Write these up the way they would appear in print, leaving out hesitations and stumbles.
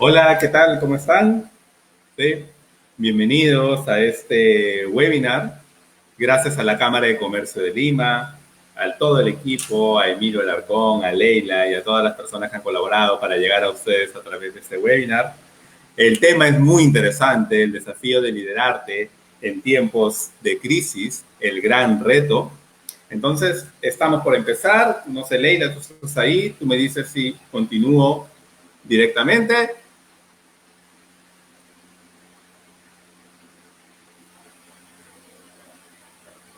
Hola, ¿qué tal? ¿Cómo están? Sí. Bienvenidos a este webinar. Gracias a la Cámara de Comercio de Lima, a todo el equipo, a Emilio Alarcón, a Leila y a todas las personas que han colaborado para llegar a ustedes a través de este webinar. El tema es muy interesante, el desafío de liderarte en tiempos de crisis, el gran reto. Entonces, estamos por empezar. No sé, Leila, tú estás ahí, tú me dices si continúo directamente.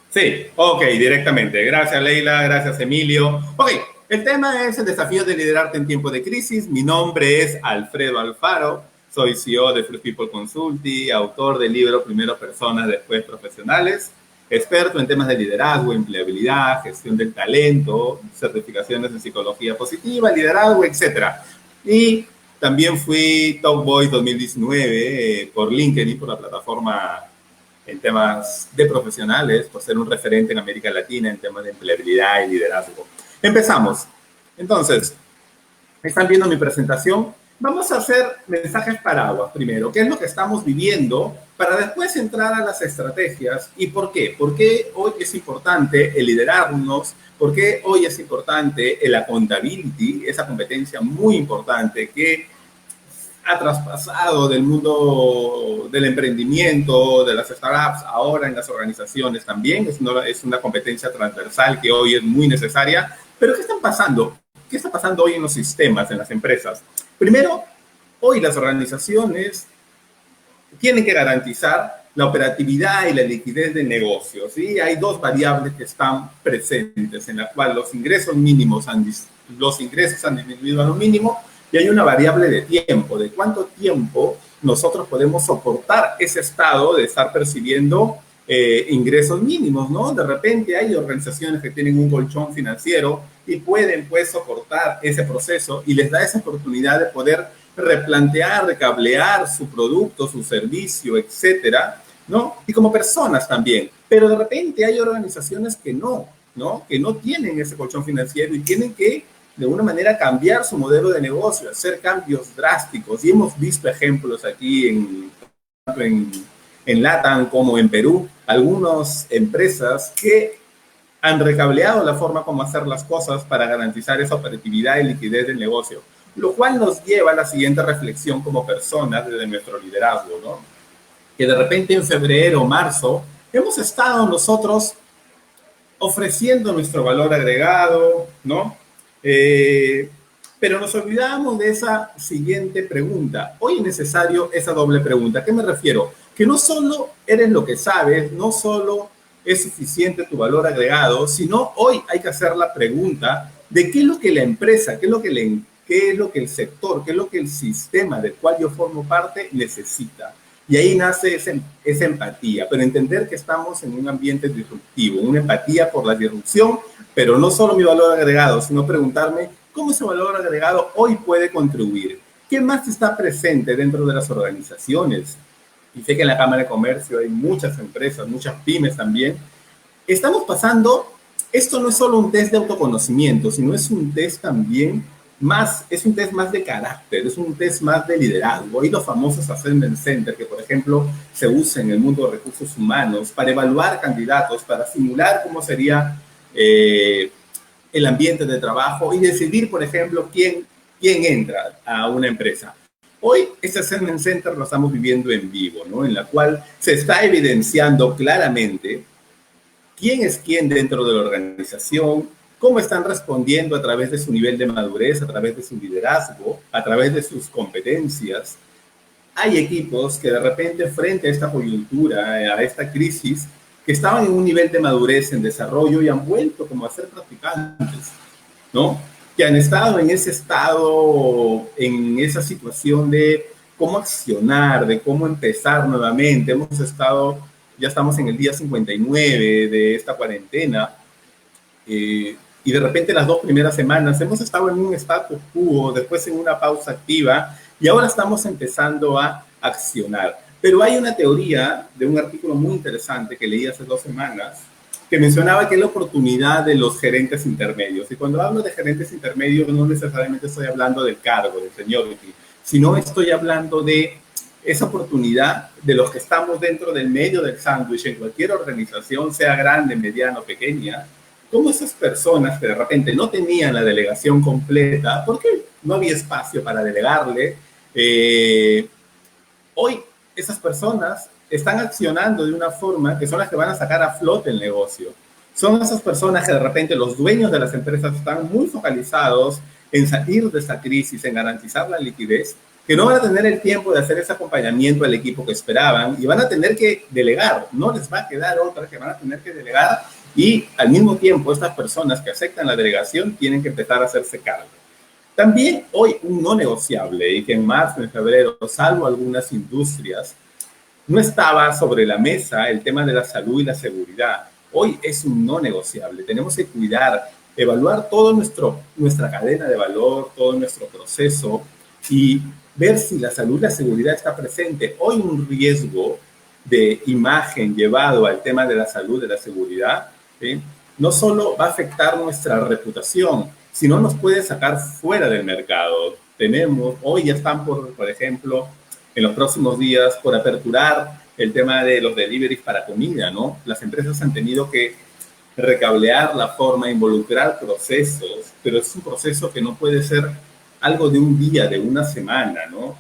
Sí, ok, directamente. Gracias, Leila, gracias, Emilio. Ok, el tema es el desafío de liderarte en tiempo de crisis. Mi nombre es Alfredo Alfaro, soy CEO de First People Consulting, autor del libro Primero Personas, Después Profesionales, experto en temas de liderazgo, empleabilidad, gestión del talento, certificaciones en psicología positiva, liderazgo, etc. Y también fui Top Voice 2019 por LinkedIn, por la plataforma en temas de profesionales, por ser un referente en América Latina en temas de empleabilidad y liderazgo. Empezamos. Entonces, están viendo mi presentación. Vamos a hacer mensajes paraguas primero. ¿Qué es lo que estamos viviendo? Para después entrar a las estrategias. ¿Y por qué? ¿Por qué hoy es importante el liderarnos? ¿Por qué hoy es importante el accountability? Esa competencia muy importante que ha traspasado del mundo del emprendimiento, de las startups, ahora en las organizaciones también. Es una competencia transversal que hoy es muy necesaria. Pero ¿qué están pasando? ¿Qué está pasando hoy en los sistemas, en las empresas? Primero, hoy las organizaciones tienen que garantizar la operatividad y la liquidez del negocio. ¿Sí? Hay dos variables que están presentes, en la cual los ingresos mínimos han disminuido a lo mínimo, y hay una variable de tiempo, de cuánto tiempo nosotros podemos soportar ese estado de estar percibiendo ingresos mínimos, ¿no? De repente hay organizaciones que tienen un colchón financiero y pueden, pues, soportar ese proceso y les da esa oportunidad de poder replantear, recablear su producto, su servicio, etcétera, ¿no? Y como personas también. Pero de repente hay organizaciones que no, ¿no? Que no tienen ese colchón financiero y tienen que, de alguna manera, cambiar su modelo de negocio, hacer cambios drásticos. Y hemos visto ejemplos aquí en LATAM como en Perú, algunas empresas que han recableado la forma como hacer las cosas para garantizar esa operatividad y liquidez del negocio, lo cual nos lleva a la siguiente reflexión como personas desde nuestro liderazgo, ¿no? Que de repente en febrero o marzo hemos estado nosotros ofreciendo nuestro valor agregado, ¿no? Pero nos olvidamos de esa siguiente pregunta. Hoy es necesario esa doble pregunta. ¿A qué me refiero? Que no solo eres lo que sabes, no solo es suficiente tu valor agregado, sino hoy hay que hacer la pregunta de qué es lo que la empresa, qué es lo que el sector, qué es lo que el sistema del cual yo formo parte necesita. Y ahí nace esa empatía, pero entender que estamos en un ambiente disruptivo, una empatía por la disrupción, pero no solo mi valor agregado, sino preguntarme cómo ese valor agregado hoy puede contribuir. ¿Qué más está presente dentro de las organizaciones? Y sé que en la Cámara de Comercio hay muchas empresas, muchas pymes también. Estamos pasando, esto no es solo un test de autoconocimiento, sino es un test también más, es un test más de carácter, es un test más de liderazgo. Y los famosos Assessment Center, que por ejemplo se usa en el mundo de recursos humanos para evaluar candidatos, para simular cómo sería el ambiente de trabajo y decidir, por ejemplo, quién entra a una empresa. Hoy este Assessment Center lo estamos viviendo en vivo, ¿no? En la cual se está evidenciando claramente quién es quién dentro de la organización, cómo están respondiendo a través de su nivel de madurez, a través de su liderazgo, a través de sus competencias. Hay equipos que de repente frente a esta coyuntura, a esta crisis, que estaban en un nivel de madurez en desarrollo y han vuelto como a ser practicantes, ¿no? Que han estado en ese estado, en esa situación de cómo accionar, de cómo empezar nuevamente. Hemos estado, ya estamos en el día 59 de esta cuarentena, y de repente las 2 primeras semanas hemos estado en un status quo, después en una pausa activa, y ahora estamos empezando a accionar. Pero hay una teoría de un artículo muy interesante que leí hace 2 semanas, que mencionaba que es la oportunidad de los gerentes intermedios. Y cuando hablo de gerentes intermedios, no necesariamente estoy hablando del cargo, del seniority, sino estoy hablando de esa oportunidad de los que estamos dentro del medio del sándwich en cualquier organización, sea grande, mediana o pequeña, como esas personas que de repente no tenían la delegación completa, porque no había espacio para delegarle, hoy esas personas están accionando de una forma que son las que van a sacar a flote el negocio. Son esas personas que de repente los dueños de las empresas están muy focalizados en salir de esta crisis, en garantizar la liquidez, que no van a tener el tiempo de hacer ese acompañamiento al equipo que esperaban y van a tener que delegar. No les va a quedar otra que van a tener que delegar y al mismo tiempo estas personas que aceptan la delegación tienen que empezar a hacerse cargo. También hoy un no negociable y que en marzo, en febrero, salvo algunas industrias, no estaba sobre la mesa el tema de la salud y la seguridad. Hoy es un no negociable. Tenemos que cuidar, evaluar toda nuestra cadena de valor, todo nuestro proceso y ver si la salud y la seguridad está presente. Hoy un riesgo de imagen llevado al tema de la salud y la seguridad, ¿sí? No solo va a afectar nuestra reputación, sino nos puede sacar fuera del mercado. Hoy ya están por ejemplo, en los próximos días por aperturar el tema de los deliveries para comida, ¿no? Las empresas han tenido que recablear la forma, involucrar procesos, pero es un proceso que no puede ser algo de un día, de una semana, ¿no?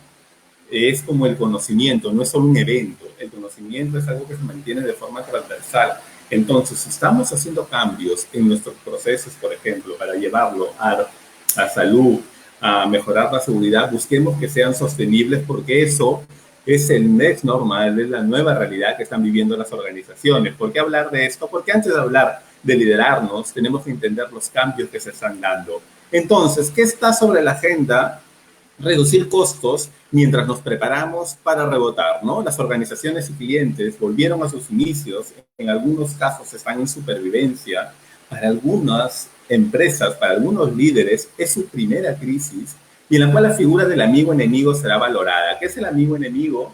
Es como el conocimiento, no es solo un evento. El conocimiento es algo que se mantiene de forma transversal. Entonces, si estamos haciendo cambios en nuestros procesos, por ejemplo, para llevarlo a salud, a mejorar la seguridad, busquemos que sean sostenibles porque eso es el next normal, es la nueva realidad que están viviendo las organizaciones. ¿Por qué hablar de esto? Porque antes de hablar de liderarnos, tenemos que entender los cambios que se están dando. Entonces, ¿qué está sobre la agenda? Reducir costos mientras nos preparamos para rebotar, ¿no? Las organizaciones y clientes volvieron a sus inicios, en algunos casos están en supervivencia, para algunas empresas, para algunos líderes, es su primera crisis y en la cual la figura del amigo enemigo será valorada. ¿Qué es el amigo enemigo?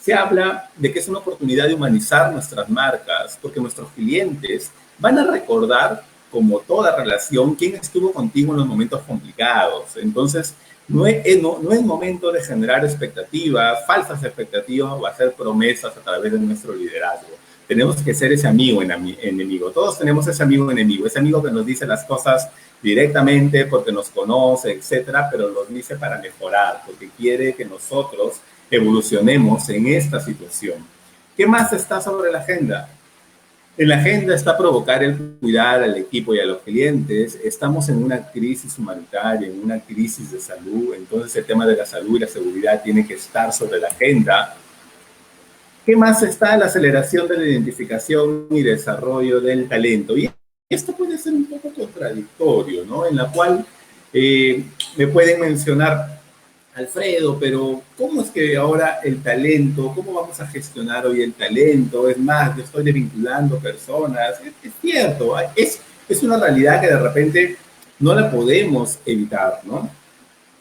Se habla de que es una oportunidad de humanizar nuestras marcas, porque nuestros clientes van a recordar, como toda relación, quién estuvo contigo en los momentos complicados. Entonces, no es momento de generar expectativas, falsas expectativas o hacer promesas a través de nuestro liderazgo. Tenemos que ser ese amigo enemigo. Todos tenemos ese amigo que nos dice las cosas directamente porque nos conoce, etcétera, pero los dice para mejorar, porque quiere que nosotros evolucionemos en esta situación. ¿Qué más está sobre la agenda? En la agenda está provocar el cuidar al equipo y a los clientes. Estamos en una crisis humanitaria, en una crisis de salud, entonces el tema de la salud y la seguridad tiene que estar sobre la agenda. ¿Qué más está? La aceleración de la identificación y desarrollo del talento. Y esto puede ser un poco contradictorio, ¿no? En la cual me pueden mencionar, Alfredo, pero ¿cómo es que ahora el talento, cómo vamos a gestionar hoy el talento? Es más, yo estoy desvinculando personas. Es cierto, es una realidad que de repente no la podemos evitar, ¿no?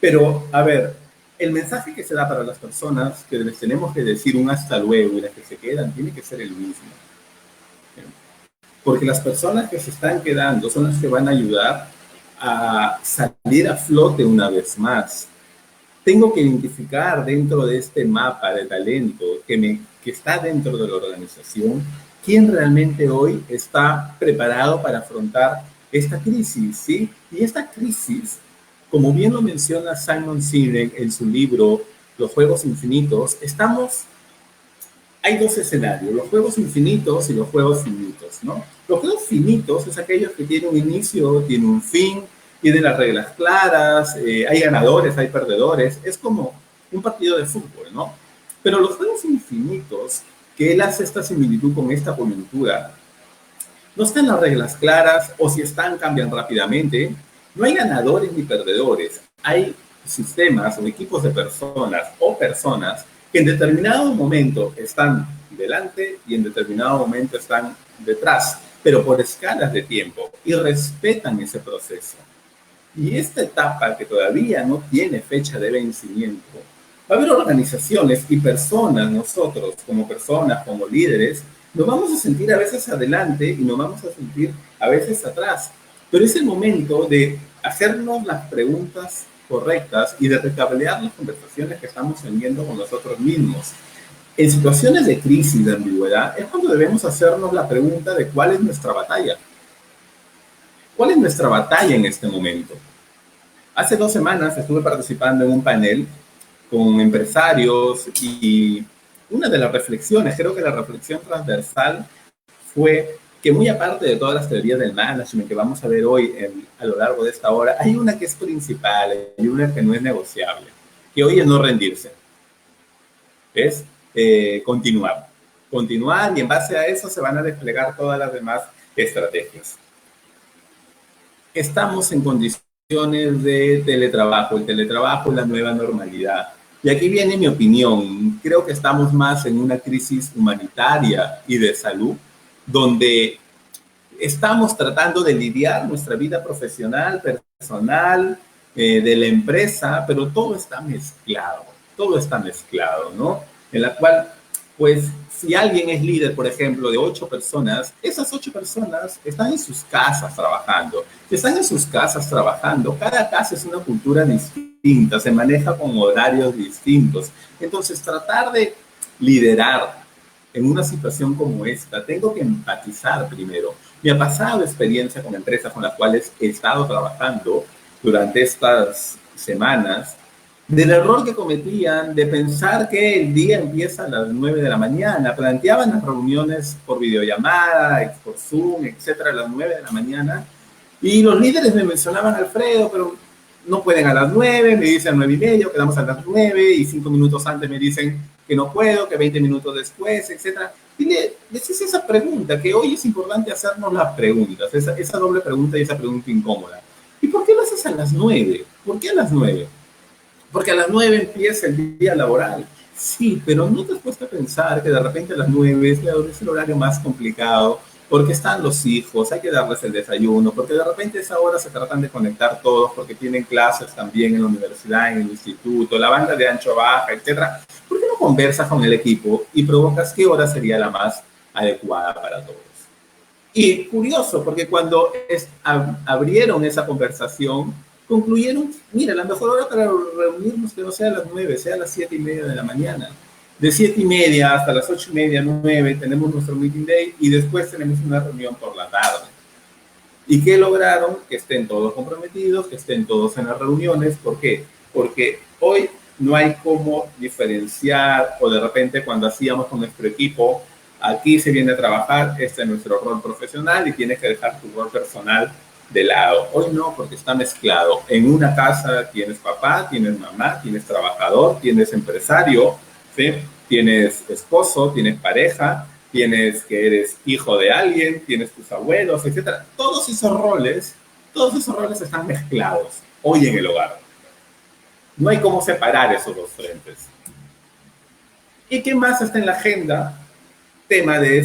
Pero, a ver, el mensaje que se da para las personas que les tenemos que decir un hasta luego y las que se quedan tiene que ser el mismo. Porque las personas que se están quedando son las que van a ayudar a salir a flote una vez más. Tengo que identificar dentro de este mapa de talento que está dentro de la organización quién realmente hoy está preparado para afrontar esta crisis, ¿sí? Y esta crisis, como bien lo menciona Simon Sinek en su libro Los Juegos Infinitos, hay dos escenarios, los juegos infinitos y los juegos finitos, ¿no? Los juegos finitos es aquellos que tienen un inicio, tienen un fin, tienen las reglas claras, hay ganadores, hay perdedores, es como un partido de fútbol, ¿no? Pero los juegos infinitos, que él hace esta similitud con esta coyuntura, no están las reglas claras o si están cambian rápidamente, no hay ganadores ni perdedores, hay sistemas o equipos de personas que en determinado momento están delante y en determinado momento están detrás, pero por escalas de tiempo y respetan ese proceso. Y esta etapa que todavía no tiene fecha de vencimiento, va a haber organizaciones y personas, nosotros como personas, como líderes, nos vamos a sentir a veces adelante y nos vamos a sentir a veces atrás. Pero es el momento de hacernos las preguntas correctas y de recablear las conversaciones que estamos teniendo con nosotros mismos. En situaciones de crisis, de ambigüedad, es cuando debemos hacernos la pregunta de cuál es nuestra batalla. ¿Cuál es nuestra batalla en este momento? Hace 2 semanas estuve participando en un panel con empresarios y una de las reflexiones, creo que la reflexión transversal fue que muy aparte de todas las teorías del management que vamos a ver hoy a lo largo de esta hora, hay una que es principal y una que no es negociable, que hoy es no rendirse, es continuar. Continuar y en base a eso se van a desplegar todas las demás estrategias. Estamos en condiciones de teletrabajo. El teletrabajo es la nueva normalidad. Y aquí viene mi opinión. Creo que estamos más en una crisis humanitaria y de salud, donde estamos tratando de lidiar nuestra vida profesional, personal, de la empresa, pero todo está mezclado, ¿no? En la cual, pues, si alguien es líder, por ejemplo, de 8 personas, esas 8 personas están en sus casas trabajando. Están en sus casas trabajando. Cada casa es una cultura distinta, se maneja con horarios distintos. Entonces, tratar de liderar en una situación como esta, tengo que empatizar primero. Me ha pasado experiencia con empresas con las cuales he estado trabajando durante estas semanas, del error que cometían de pensar que el día empieza a las 9 de la mañana. Planteaban las reuniones por videollamada, por Zoom, etcétera, a las 9 de la mañana. Y los líderes me mencionaban, Alfredo, pero no pueden a las 9, me dicen 9:30, quedamos a las 9, y 5 minutos antes me dicen que no puedo, que 20 minutos después, etcétera. Y les hice esa pregunta, que hoy es importante hacernos las preguntas, esa doble pregunta y esa pregunta incómoda. ¿Y por qué lo haces a las 9? ¿Por qué a las 9? Porque a las 9 empieza el día laboral. Sí, pero ¿no te has puesto a pensar que de repente a las 9 es el horario más complicado? Porque están los hijos, hay que darles el desayuno, porque de repente a esa hora se tratan de conectar todos, porque tienen clases también en la universidad, en el instituto, la banda de ancho baja, etcétera. ¿Por qué no conversas con el equipo y provocas qué hora sería la más adecuada para todos? Y curioso, porque cuando abrieron esa conversación, concluyeron, mira, la mejor hora para reunirnos que no sea a las 9, sea a las 7:30 de la mañana. De 7:30 hasta las 8:30, 9, tenemos nuestro meeting day y después tenemos una reunión por la tarde. ¿Y qué lograron? Que estén todos comprometidos, que estén todos en las reuniones. ¿Por qué? Porque hoy no hay cómo diferenciar, o de repente cuando hacíamos con nuestro equipo, aquí se viene a trabajar, este es nuestro rol profesional y tienes que dejar tu rol personal de lado. Hoy no, porque está mezclado. En una casa tienes papá, tienes mamá, tienes trabajador, tienes empresario, ¿sí? Tienes esposo, tienes pareja, tienes que eres hijo de alguien, tienes tus abuelos, etcétera. Todos esos roles están mezclados hoy en el hogar. No hay cómo separar esos dos frentes. ¿Y qué más está en la agenda? Tema de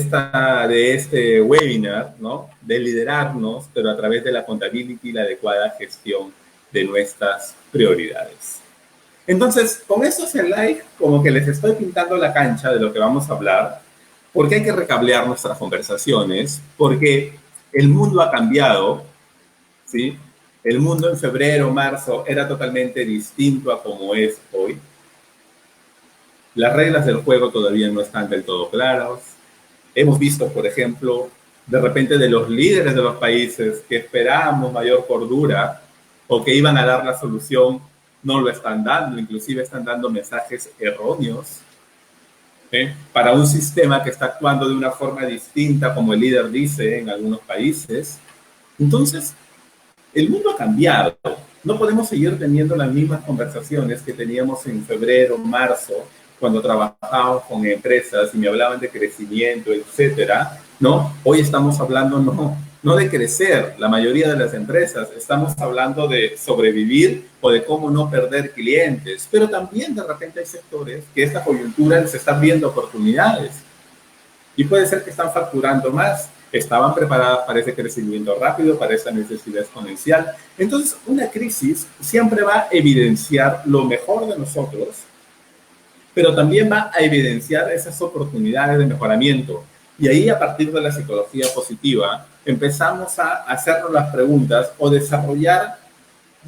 este webinar, ¿no? De liderarnos, pero a través de la accountability y la adecuada gestión de nuestras prioridades. Entonces, con estos slides, como que les estoy pintando la cancha de lo que vamos a hablar, porque hay que recablear nuestras conversaciones, porque el mundo ha cambiado, ¿sí? El mundo en febrero, marzo, era totalmente distinto a como es hoy. Las reglas del juego todavía no están del todo claras. Hemos visto, por ejemplo, de repente de los líderes de los países que esperábamos mayor cordura o que iban a dar la solución, no lo están dando, inclusive están dando mensajes erróneos para un sistema que está actuando de una forma distinta, como el líder dice en algunos países. Entonces, el mundo ha cambiado. No podemos seguir teniendo las mismas conversaciones que teníamos en febrero, marzo, cuando trabajábamos con empresas y me hablaban de crecimiento, etcétera, ¿no? Hoy estamos hablando no de crecer, la mayoría de las empresas, estamos hablando de sobrevivir o de cómo no perder clientes, pero también de repente hay sectores que esta coyuntura les están viendo oportunidades y puede ser que están facturando más, estaban preparadas para ese crecimiento rápido, para esa necesidad exponencial. Entonces, una crisis siempre va a evidenciar lo mejor de nosotros, pero también va a evidenciar esas oportunidades de mejoramiento. Y ahí, a partir de la psicología positiva, empezamos a hacernos las preguntas o desarrollar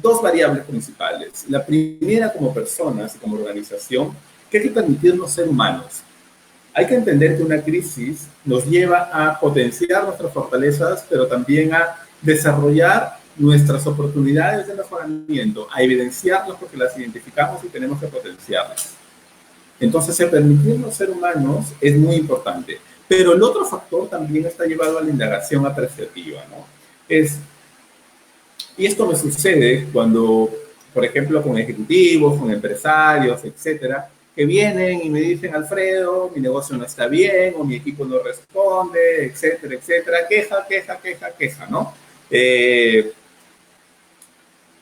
dos variables principales. La primera, como personas y como organización, que hay que permitirnos ser humanos. Hay que entender que una crisis nos lleva a potenciar nuestras fortalezas, pero también a desarrollar nuestras oportunidades de mejoramiento, a evidenciarlas porque las identificamos y tenemos que potenciarlas. Entonces, el permitirnos ser humanos es muy importante. Pero el otro factor también está llevado a la indagación apreciativa, ¿no? Y esto me sucede cuando, por ejemplo, con ejecutivos, con empresarios, etcétera, que vienen y me dicen, Alfredo, mi negocio no está bien, o mi equipo no responde, etcétera, etcétera, queja, queja, queja, queja, ¿no?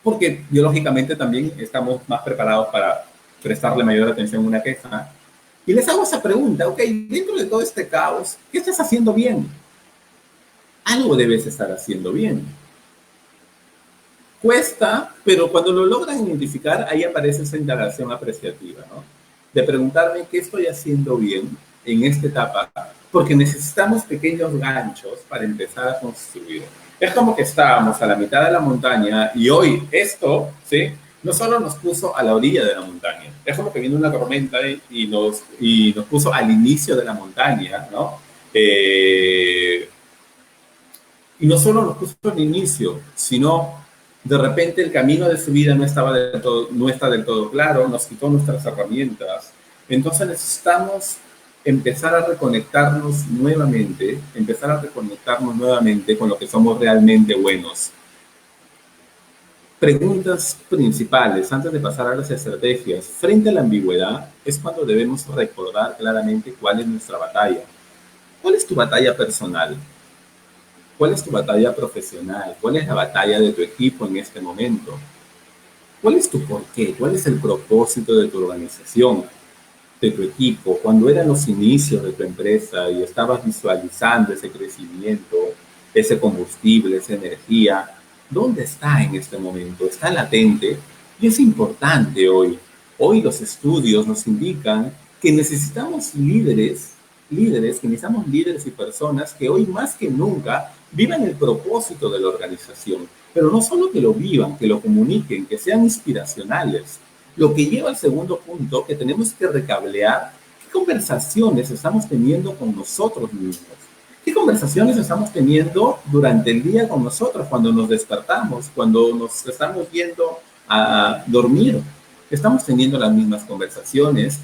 Porque biológicamente también estamos más preparados para prestarle mayor atención a una queja. Y les hago esa pregunta, ok, dentro de todo este caos, ¿qué estás haciendo bien? Algo debes estar haciendo bien. Cuesta, pero cuando lo logran identificar, ahí aparece esa indagación apreciativa, ¿no? De preguntarme qué estoy haciendo bien en esta etapa, porque necesitamos pequeños ganchos para empezar a construir. Es como que estábamos a la mitad de la montaña y hoy esto, ¿sí? No solo nos puso a la orilla de la montaña, es como que vino una tormenta y nos puso al inicio de la montaña, ¿no? Y no solo nos puso al inicio, sino de repente el camino de subida no está del todo claro, nos quitó nuestras herramientas. Entonces necesitamos empezar a reconectarnos nuevamente con lo que somos realmente buenos. Preguntas principales antes de pasar a las estrategias. Frente a la ambigüedad es cuando debemos recordar claramente cuál es nuestra batalla. ¿Cuál es tu batalla personal? ¿Cuál es tu batalla profesional? ¿Cuál es la batalla de tu equipo en este momento? ¿Cuál es tu porqué? ¿Cuál es el propósito de tu organización, de tu equipo? Cuando eran los inicios de tu empresa y estabas visualizando ese crecimiento, ese combustible, esa energía, ¿dónde está en este momento? ¿Está latente? Y es importante hoy. Hoy los estudios nos indican que necesitamos que necesitamos líderes y personas que hoy más que nunca vivan el propósito de la organización, pero no solo que lo vivan, que lo comuniquen, que sean inspiracionales. Lo que lleva al segundo punto, que tenemos que recablear qué conversaciones estamos teniendo con nosotros mismos. ¿Qué conversaciones estamos teniendo durante el día con nosotros cuando nos despertamos, cuando nos estamos yendo a dormir? Estamos teniendo las mismas conversaciones,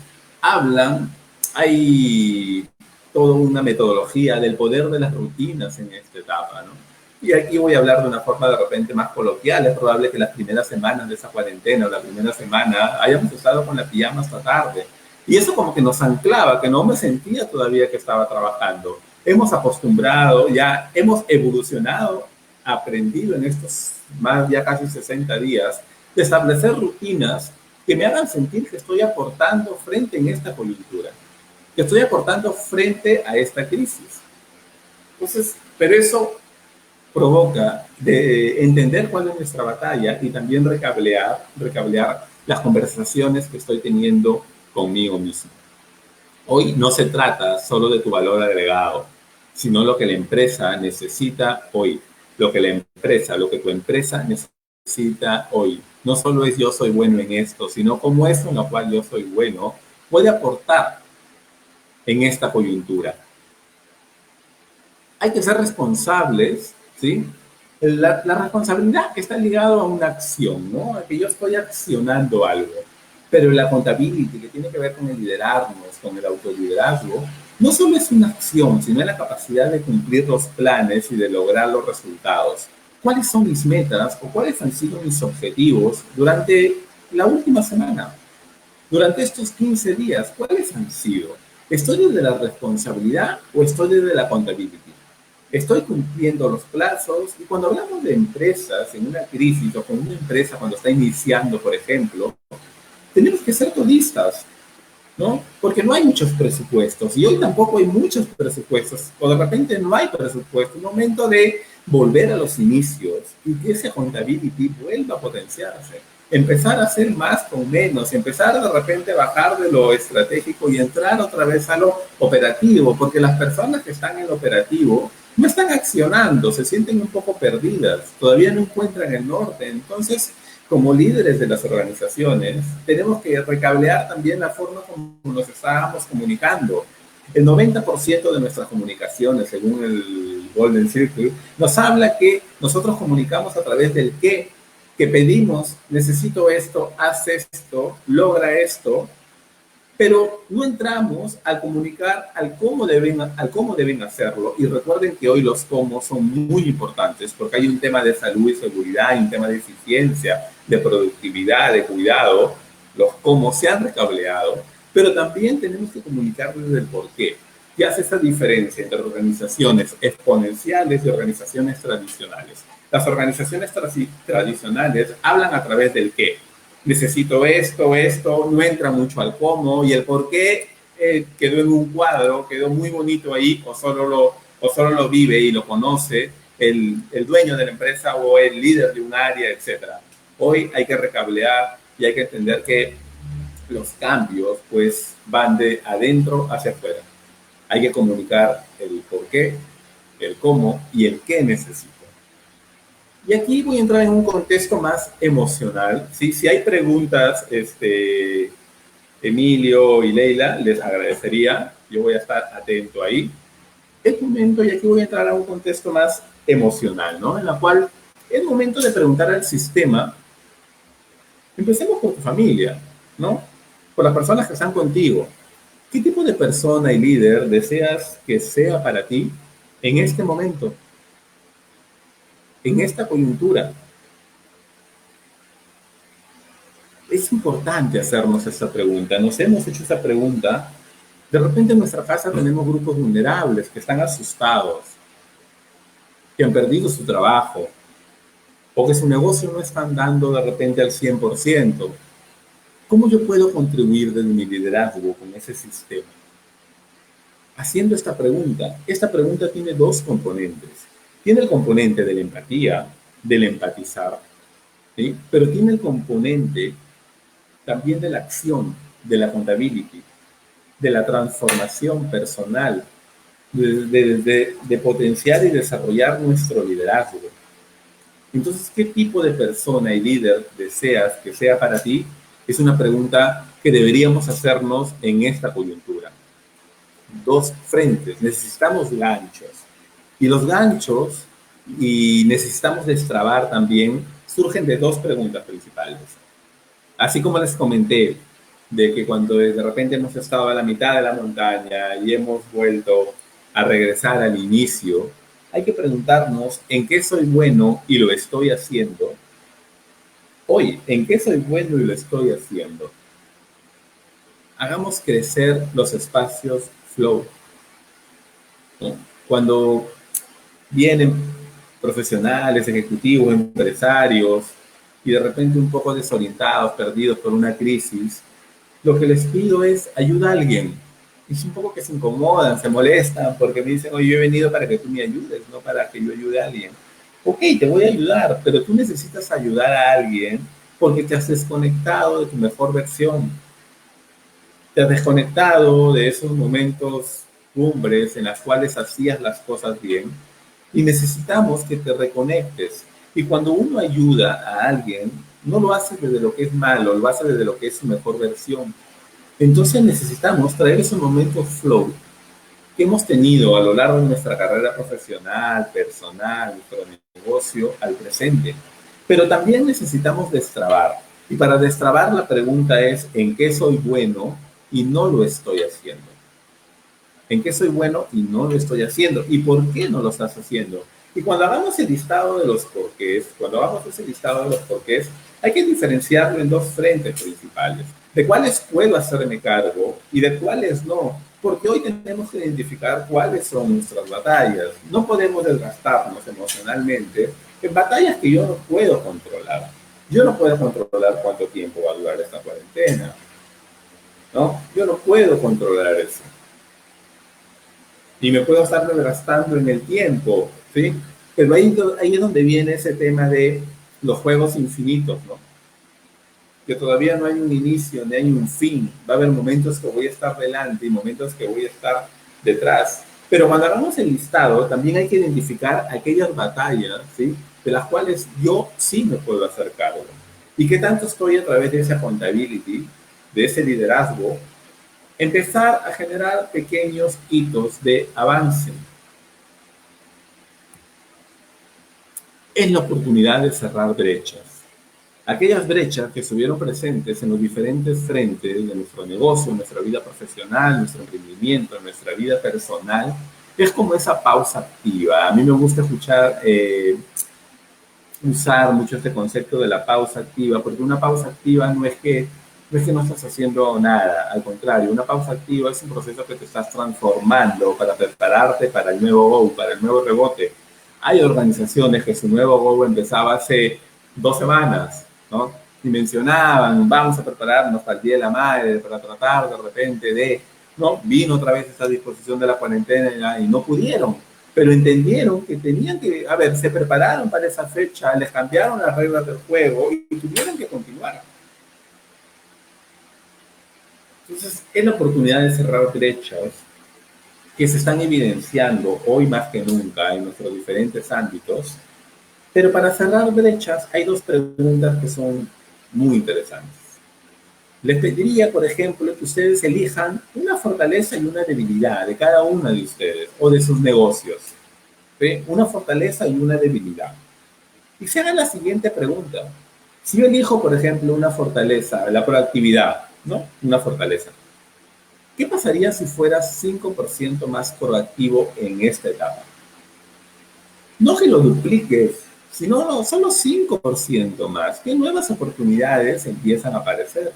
hay toda una metodología del poder de las rutinas en esta etapa, ¿no? Y aquí voy a hablar de una forma de repente más coloquial. Es probable que las primeras semanas de esa cuarentena o la primera semana hayamos estado con la pijama hasta tarde. Y eso como que nos anclaba, que no me sentía todavía que estaba trabajando. Hemos acostumbrado, ya hemos evolucionado, aprendido en estos más ya casi 60 días, de establecer rutinas que me hagan sentir que estoy aportando frente en esta coyuntura, que estoy aportando frente a esta crisis. Entonces, pero eso provoca de entender cuál es nuestra batalla y también recablear las conversaciones que estoy teniendo conmigo mismo. Hoy no se trata solo de tu valor agregado, sino lo que la empresa necesita hoy, lo que tu empresa necesita hoy. No solo es yo soy bueno en esto, sino cómo eso en lo cual yo soy bueno puede aportar en esta coyuntura. Hay que ser responsables, ¿sí? La responsabilidad está ligada a una acción, ¿no? A que yo estoy accionando algo. Pero la accountability, que tiene que ver con el liderarnos, con el autoliderazgo, no solo es una acción, sino la capacidad de cumplir los planes y de lograr los resultados. ¿Cuáles son mis metas o cuáles han sido mis objetivos durante la última semana? Durante estos 15 días, ¿cuáles han sido? ¿Estoy desde la responsabilidad o estoy desde la accountability? Estoy cumpliendo los plazos. Y cuando hablamos de empresas en una crisis o con una empresa cuando está iniciando, por ejemplo, tenemos que ser todistas, ¿no? Porque no hay muchos presupuestos y hoy tampoco hay muchos presupuestos o de repente no hay presupuesto. Es momento de volver a los inicios y que ese accountability vuelva a potenciarse. Empezar a hacer más con menos, empezar de repente a bajar de lo estratégico y entrar otra vez a lo operativo, porque las personas que están en lo operativo no están accionando, se sienten un poco perdidas, todavía no encuentran el norte. Entonces, como líderes de las organizaciones, tenemos que recablear también la forma como nos estábamos comunicando. El 90% de nuestras comunicaciones, según el Golden Circle, nos habla que nosotros comunicamos a través del qué, que pedimos, necesito esto, haz esto, logra esto, pero no entramos al comunicar al cómo deben hacerlo. Y recuerden que hoy los cómo son muy importantes porque hay un tema de salud y seguridad, hay un tema de eficiencia, de productividad, de cuidado. Los cómo se han recableado, pero también tenemos que comunicarles el por qué. ¿Qué hace esa diferencia entre organizaciones exponenciales y organizaciones tradicionales? Las organizaciones tradicionales hablan a través del qué. Necesito esto, no entra mucho al cómo y el por qué quedó en un cuadro, quedó muy bonito ahí o solo lo vive y lo conoce el dueño de la empresa o el líder de un área, etcétera. Hoy hay que recablear y hay que entender que los cambios pues van de adentro hacia afuera. Hay que comunicar el por qué, el cómo y el qué necesito. Y aquí voy a entrar en un contexto más emocional. ¿Sí? Si hay preguntas, Emilio y Leila, les agradecería. Yo voy a estar atento ahí. Es momento, y aquí voy a entrar a un contexto más emocional, ¿no? En la cual es momento de preguntar al sistema. Empecemos por tu familia, ¿no? Por las personas que están contigo. ¿Qué tipo de persona y líder deseas que sea para ti en este momento, en esta coyuntura? Es importante hacernos esta pregunta. Nos hemos hecho esa pregunta. De repente en nuestra casa tenemos grupos vulnerables que están asustados, que han perdido su trabajo o que su negocio no está andando de repente al 100%. ¿Cómo yo puedo contribuir desde mi liderazgo con ese sistema? Haciendo esta pregunta tiene dos componentes. Tiene el componente de la empatía, del empatizar, ¿sí? Pero tiene el componente también de la acción, de la accountability, de la transformación personal, de potenciar y desarrollar nuestro liderazgo. Entonces, ¿qué tipo de persona y líder deseas que sea para ti? Es una pregunta que deberíamos hacernos en esta coyuntura. Dos frentes, necesitamos ganchos. Y los ganchos, y necesitamos destrabar también, surgen de dos preguntas principales. Así como les comenté, de que cuando de repente hemos estado a la mitad de la montaña y hemos vuelto a regresar al inicio, hay que preguntarnos en qué soy bueno y lo estoy haciendo. Hoy, ¿en qué soy bueno y lo estoy haciendo? Hagamos crecer los espacios flow, ¿no? Cuando vienen profesionales, ejecutivos, empresarios y de repente un poco desorientados, perdidos por una crisis, lo que les pido es ayuda a alguien. Es un poco que se incomodan, se molestan porque me dicen, oye, yo he venido para que tú me ayudes, no para que yo ayude a alguien. Ok, te voy a ayudar, pero tú necesitas ayudar a alguien porque te has desconectado de tu mejor versión. Te has desconectado de esos momentos cumbres en las cuales hacías las cosas bien y necesitamos que te reconectes. Y cuando uno ayuda a alguien, no lo hace desde lo que es malo, lo hace desde lo que es su mejor versión. Entonces necesitamos traer esos momentos flow que hemos tenido a lo largo de nuestra carrera profesional, personal, nuestro negocio al presente. Pero también necesitamos destrabar. Y para destrabar la pregunta es, ¿en qué soy bueno y no lo estoy haciendo? ¿En qué soy bueno y no lo estoy haciendo? ¿Y por qué no lo estás haciendo? Y cuando hagamos el listado de los porqués, cuando hagamos ese listado de los porqués, hay que diferenciarlo en dos frentes principales. De cuáles puedo hacerme cargo y de cuáles no. Porque hoy tenemos que identificar cuáles son nuestras batallas. No podemos desgastarnos emocionalmente en batallas que yo no puedo controlar. Yo no puedo controlar cuánto tiempo va a durar esta cuarentena, ¿no? Yo no puedo controlar eso. Y me puedo estar desgastando en el tiempo, ¿sí? Pero ahí es donde viene ese tema de los juegos infinitos, ¿no? Que todavía no hay un inicio, ni hay un fin. Va a haber momentos que voy a estar delante y momentos que voy a estar detrás. Pero cuando hagamos el listado, también hay que identificar aquellas batallas, ¿sí? De las cuales yo sí me puedo hacer cargo. ¿Y qué tanto estoy a través de ese accountability, de ese liderazgo, empezar a generar pequeños hitos de avance? Es la oportunidad de cerrar brechas. Aquellas brechas que estuvieron presentes en los diferentes frentes de nuestro negocio, nuestra vida profesional, nuestro emprendimiento, nuestra vida personal, es como esa pausa activa. A mí me gusta usar mucho este concepto de la pausa activa, porque una pausa activa no es que no estás haciendo nada, al contrario, una pausa activa es un proceso que te estás transformando para prepararte para el nuevo go, para el nuevo rebote. Hay organizaciones que su nuevo go empezaba hace 2 semanas, ¿no? Y mencionaban, vamos a prepararnos para el Día de la Madre, para tratar de repente ¿no? Vino otra vez esta disposición de la cuarentena y no pudieron, pero entendieron que tenían que, a ver, se prepararon para esa fecha, les cambiaron las reglas del juego y tuvieron que continuar. Entonces, es la oportunidad de cerrar brechas que se están evidenciando hoy más que nunca en nuestros diferentes ámbitos, pero para cerrar brechas hay dos preguntas que son muy interesantes. Les pediría, por ejemplo, que ustedes elijan una fortaleza y una debilidad de cada una de ustedes o de sus negocios. ¿Sí? Una fortaleza y una debilidad. Y se hagan la siguiente pregunta. Si yo elijo, por ejemplo, una fortaleza, la proactividad, ¿no? Una fortaleza. ¿Qué pasaría si fueras 5% más proactivo en esta etapa? No que lo dupliques, sino solo 5% más. ¿Qué nuevas oportunidades empiezan a aparecer?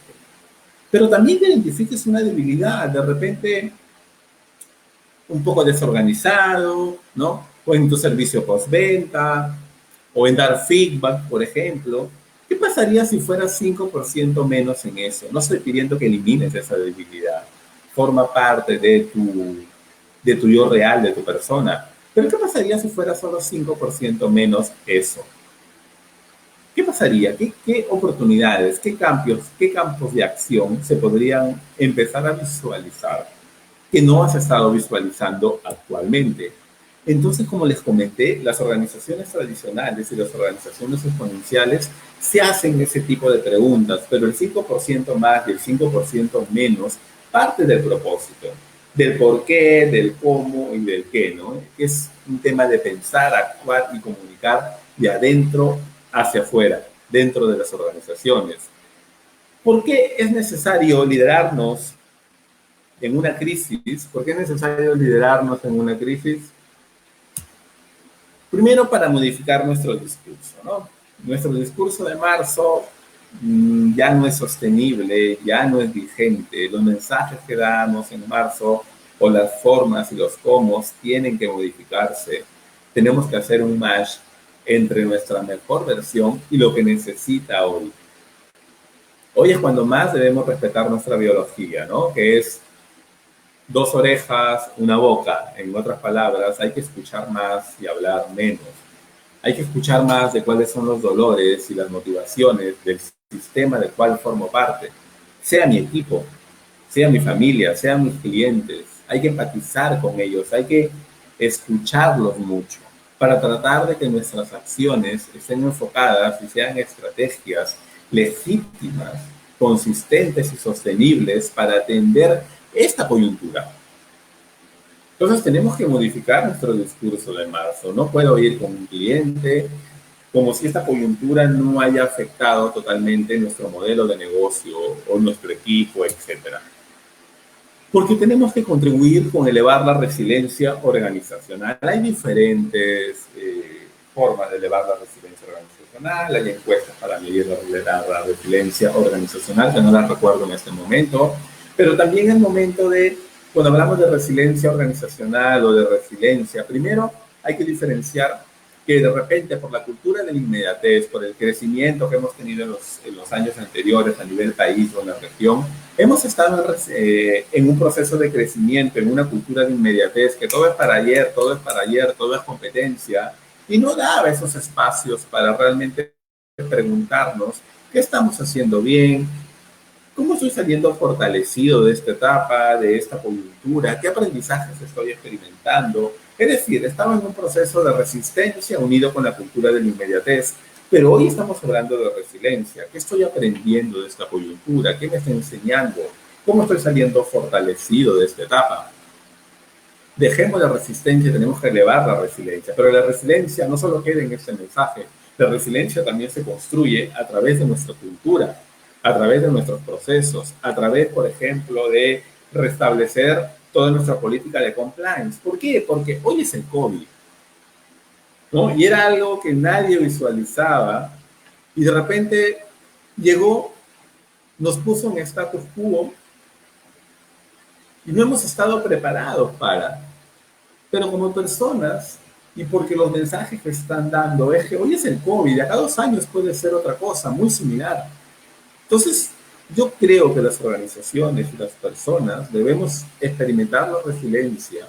Pero también que identifiques una debilidad, de repente un poco desorganizado, ¿no? O en tu servicio postventa, o en dar feedback, por ejemplo. ¿Qué pasaría si fueras 5% menos en eso? No estoy pidiendo que elimines esa debilidad. Forma parte de tu yo real, de tu persona. Pero ¿qué pasaría si fuera solo 5% menos eso? ¿Qué pasaría? ¿Qué oportunidades, qué campos de acción se podrían empezar a visualizar que no has estado visualizando actualmente? Entonces, como les comenté, las organizaciones tradicionales y las organizaciones exponenciales se hacen ese tipo de preguntas, pero el 5% más y el 5% menos parte del propósito, del por qué, del cómo y del qué, ¿no? Es un tema de pensar, actuar y comunicar de adentro hacia afuera, dentro de las organizaciones. ¿Por qué es necesario liderarnos en una crisis? ¿Por qué es necesario liderarnos en una crisis? Primero, para modificar nuestro discurso, ¿no? Nuestro discurso de marzo ya no es sostenible, ya no es vigente. Los mensajes que damos en marzo o las formas y los cómo tienen que modificarse. Tenemos que hacer un match entre nuestra mejor versión y lo que necesita hoy. Hoy es cuando más debemos respetar nuestra biología, ¿no? Que es 2 orejas, una boca. En otras palabras, hay que escuchar más y hablar menos. Hay que escuchar más de cuáles son los dolores y las motivaciones del sistema del cual formo parte. Sea mi equipo, sea mi familia, sean mis clientes. Hay que empatizar con ellos, hay que escucharlos mucho para tratar de que nuestras acciones estén enfocadas y sean estrategias legítimas, consistentes y sostenibles para atender esta coyuntura. Entonces tenemos que modificar nuestro discurso de marzo. No puedo ir con un cliente como si esta coyuntura no haya afectado totalmente nuestro modelo de negocio o nuestro equipo, etcétera. Porque tenemos que contribuir con elevar la resiliencia organizacional. Hay diferentes formas de elevar la resiliencia organizacional. Hay encuestas para medir la resiliencia organizacional, que no las recuerdo en este momento, pero también el momento de, cuando hablamos de resiliencia organizacional o de resiliencia, primero hay que diferenciar que de repente por la cultura de la inmediatez, por el crecimiento que hemos tenido en los años anteriores a nivel país o en la región, hemos estado en un proceso de crecimiento, en una cultura de inmediatez, que todo es para ayer, todo es para ayer, todo es competencia, y no daba esos espacios para realmente preguntarnos qué estamos haciendo bien, cómo estoy saliendo fortalecido de esta etapa, de esta coyuntura, qué aprendizajes estoy experimentando. Es decir, estaba en un proceso de resistencia unido con la cultura de la inmediatez, Pero hoy estamos hablando de resiliencia. ¿Qué estoy aprendiendo de esta coyuntura? ¿Qué me está enseñando? ¿Cómo estoy saliendo fortalecido de esta etapa? Dejemos la resistencia, tenemos que elevar la resiliencia, pero la resiliencia no solo queda en este mensaje, la resiliencia también se construye a través de nuestra cultura, a través de nuestros procesos, a través, por ejemplo, de restablecer toda nuestra política de compliance. ¿Por qué? Porque hoy es el COVID, ¿no? Y era algo que nadie visualizaba y de repente llegó, nos puso en status quo y no hemos estado preparados para. Pero como personas, y porque los mensajes que están dando es que hoy es el COVID, acá 2 años puede ser otra cosa muy similar. Entonces, yo creo que las organizaciones y las personas debemos experimentar la resiliencia,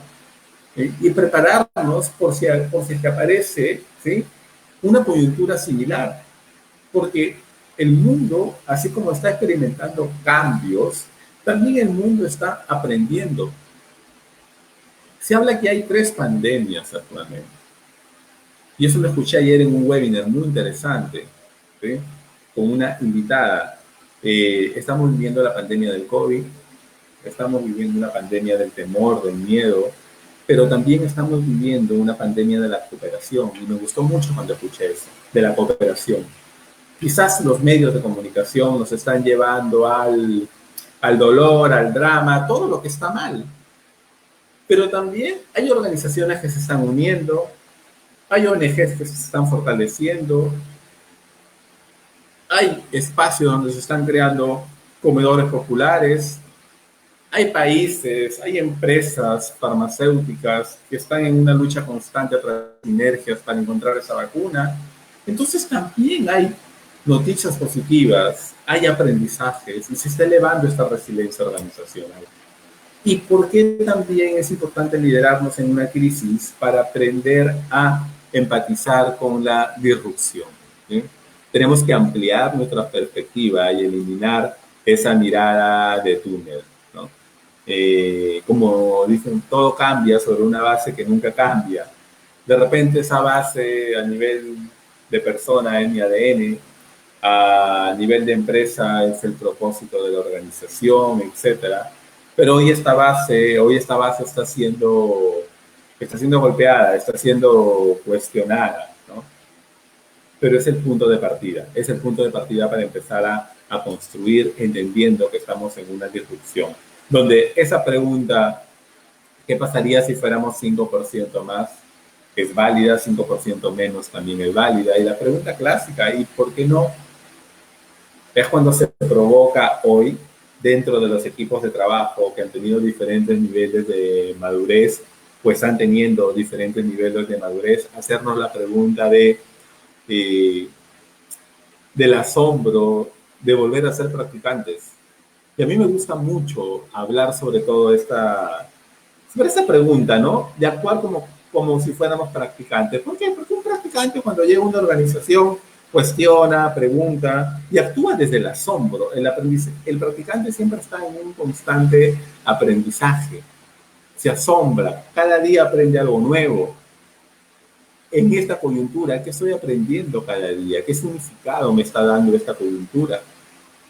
y prepararnos por si que aparece, ¿sí?, una coyuntura similar. Porque el mundo, así como está experimentando cambios, también el mundo está aprendiendo. Se habla que hay 3 pandemias actualmente. Y eso lo escuché ayer en un webinar muy interesante, ¿sí?, con una invitada. Estamos viviendo la pandemia del COVID, estamos viviendo una pandemia del temor, del miedo, pero también estamos viviendo una pandemia de la cooperación. Y me gustó mucho cuando escuché eso, de la cooperación. Quizás los medios de comunicación nos están llevando al dolor, al drama, todo lo que está mal. Pero también hay organizaciones que se están uniendo, hay ONGs que se están fortaleciendo, hay espacios donde se están creando comedores populares, hay países, hay empresas farmacéuticas que están en una lucha constante a través de sinergias para encontrar esa vacuna. Entonces también hay noticias positivas, hay aprendizajes y se está elevando esta resiliencia organizacional. ¿Y por qué también es importante liderarnos en una crisis? Para aprender a empatizar con la disrupción, ¿sí? Tenemos que ampliar nuestra perspectiva y eliminar esa mirada de túnel, ¿no? Como dicen, todo cambia sobre una base que nunca cambia. De repente esa base a nivel de persona es mi ADN, a nivel de empresa es el propósito de la organización, etcétera. Pero hoy esta base está siendo golpeada, está siendo cuestionada, ¿no? Pero es el punto de partida, es el punto de partida para empezar a construir entendiendo que estamos en una disrupción, donde esa pregunta, ¿qué pasaría si fuéramos 5% más? Es válida, 5% menos también es válida. Y la pregunta clásica, ¿y por qué no? Es cuando se provoca hoy dentro de los equipos de trabajo que han tenido diferentes niveles de madurez, pues están teniendo diferentes niveles de madurez, hacernos la pregunta del asombro de volver a ser practicantes. Y a mí me gusta mucho hablar sobre todo sobre esta pregunta, ¿no? De actuar como si fuéramos practicantes. ¿Por qué? Porque un practicante cuando llega a una organización cuestiona, pregunta y actúa desde el asombro. El practicante siempre está en un constante aprendizaje. Se asombra, cada día aprende algo nuevo. En esta coyuntura, ¿qué estoy aprendiendo cada día? ¿Qué significado me está dando esta coyuntura?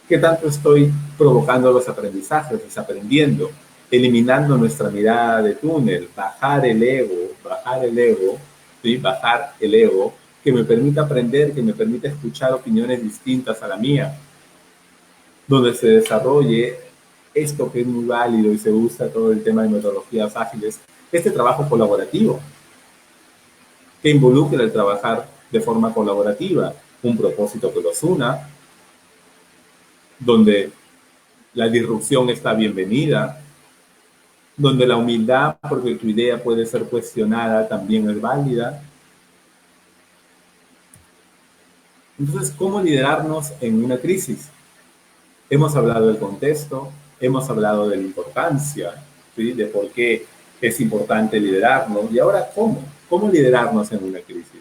¿Qué tanto estoy provocando los aprendizajes, desaprendiendo, eliminando nuestra mirada de túnel, bajar el ego, ¿sí?, bajar el ego, que me permita aprender, que me permita escuchar opiniones distintas a la mía, donde se desarrolle esto que es muy válido y se usa todo el tema de metodologías ágiles, este trabajo colaborativo, que involucra el trabajar de forma colaborativa, un propósito que los una, donde la disrupción está bienvenida, donde la humildad, porque tu idea puede ser cuestionada, también es válida. Entonces, ¿cómo liderarnos en una crisis? Hemos hablado del contexto, hemos hablado de la importancia, ¿sí?, de por qué es importante liderarnos. Y ahora, ¿cómo? ¿Cómo liderarnos en una crisis?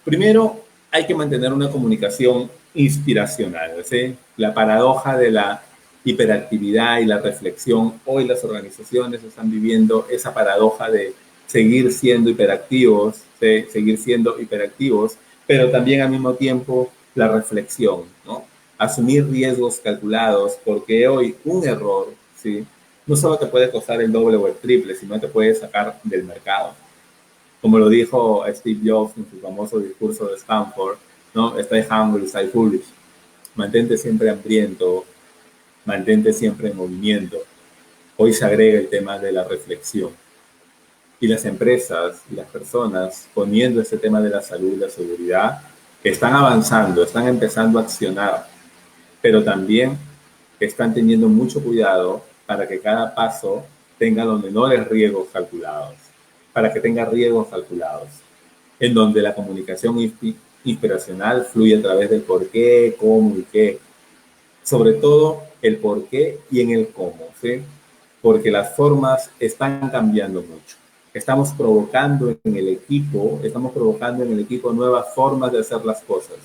Primero, hay que mantener una comunicación inspiracional, ¿sí? La paradoja de la hiperactividad y la reflexión. Hoy las organizaciones están viviendo esa paradoja de seguir siendo hiperactivos, ¿sí?, seguir siendo hiperactivos, pero también al mismo tiempo la reflexión, ¿no? Asumir riesgos calculados, porque hoy un error, ¿sí? No solo te puede costar el doble o el triple, sino te puede sacar del mercado. Como lo dijo Steve Jobs en su famoso discurso de Stanford, ¿no? Stay hungry, stay foolish. Mantente siempre hambriento, mantente siempre en movimiento. Hoy se agrega el tema de la reflexión. Y las empresas y las personas, poniendo este tema de la salud y la seguridad, están avanzando, están empezando a accionar, pero también están teniendo mucho cuidado para que cada paso tenga los menores riesgos calculados, para que tenga riesgos calculados, en donde la comunicación inspiracional fluye a través del por qué, cómo y qué, sobre todo el por qué y en el cómo, ¿sí? Porque las formas están cambiando mucho. Estamos provocando en el equipo nuevas formas de hacer las cosas.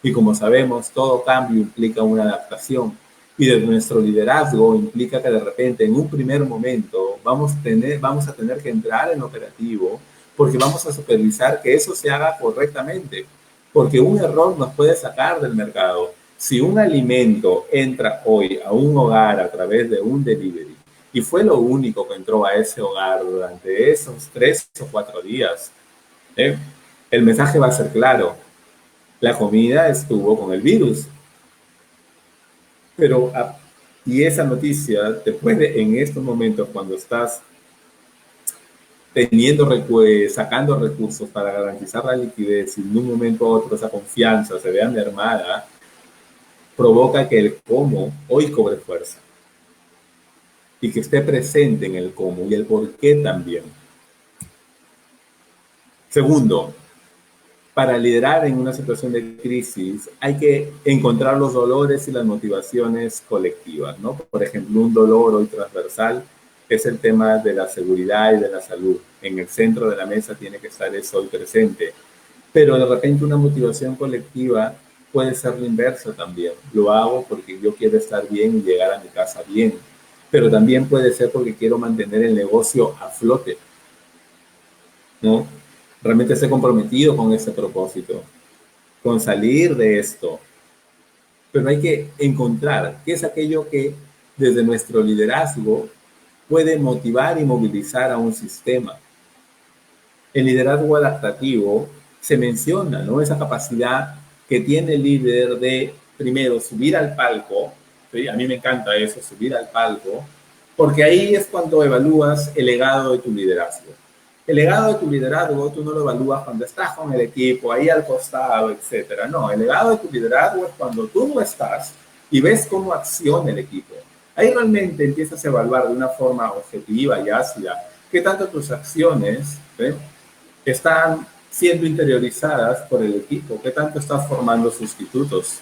Y como sabemos, todo cambio implica una adaptación. Y de nuestro liderazgo implica que de repente, en un primer momento, vamos a tener que entrar en operativo porque vamos a supervisar que eso se haga correctamente. Porque un error nos puede sacar del mercado. Si un alimento entra hoy a un hogar a través de un delivery y fue lo único que entró a ese hogar durante esos 3 o 4 días, ¿eh? El mensaje va a ser claro. La comida estuvo con el virus, pero y esa noticia te puede en estos momentos cuando estás sacando recursos para garantizar la liquidez y en un momento a otro esa confianza se vea mermada, provoca que el cómo hoy cobre fuerza y que esté presente en el cómo y el por qué también. Segundo, para liderar en una situación de crisis hay que encontrar los dolores y las motivaciones colectivas, ¿no? Por ejemplo, un dolor hoy transversal es el tema de la seguridad y de la salud. En el centro de la mesa tiene que estar eso hoy presente. Pero de repente una motivación colectiva puede ser lo inverso también. Lo hago porque yo quiero estar bien y llegar a mi casa bien. Pero también puede ser porque quiero mantener el negocio a flote, ¿no? Realmente estoy comprometido con ese propósito, con salir de esto. Pero hay que encontrar qué es aquello que desde nuestro liderazgo puede motivar y movilizar a un sistema. El liderazgo adaptativo se menciona, ¿no? Esa capacidad que tiene el líder de, primero, subir al palco, ¿sí? A mí me encanta eso, subir al palco, porque ahí es cuando evalúas el legado de tu liderazgo. El legado de tu liderazgo tú no lo evalúas cuando estás con el equipo, ahí al costado, etcétera. No, el legado de tu liderazgo es cuando tú no estás y ves cómo acciona el equipo. Ahí realmente empiezas a evaluar de una forma objetiva y ácida qué tanto tus acciones, ¿sí?, están siendo interiorizadas por el equipo, qué tanto estás formando sustitutos.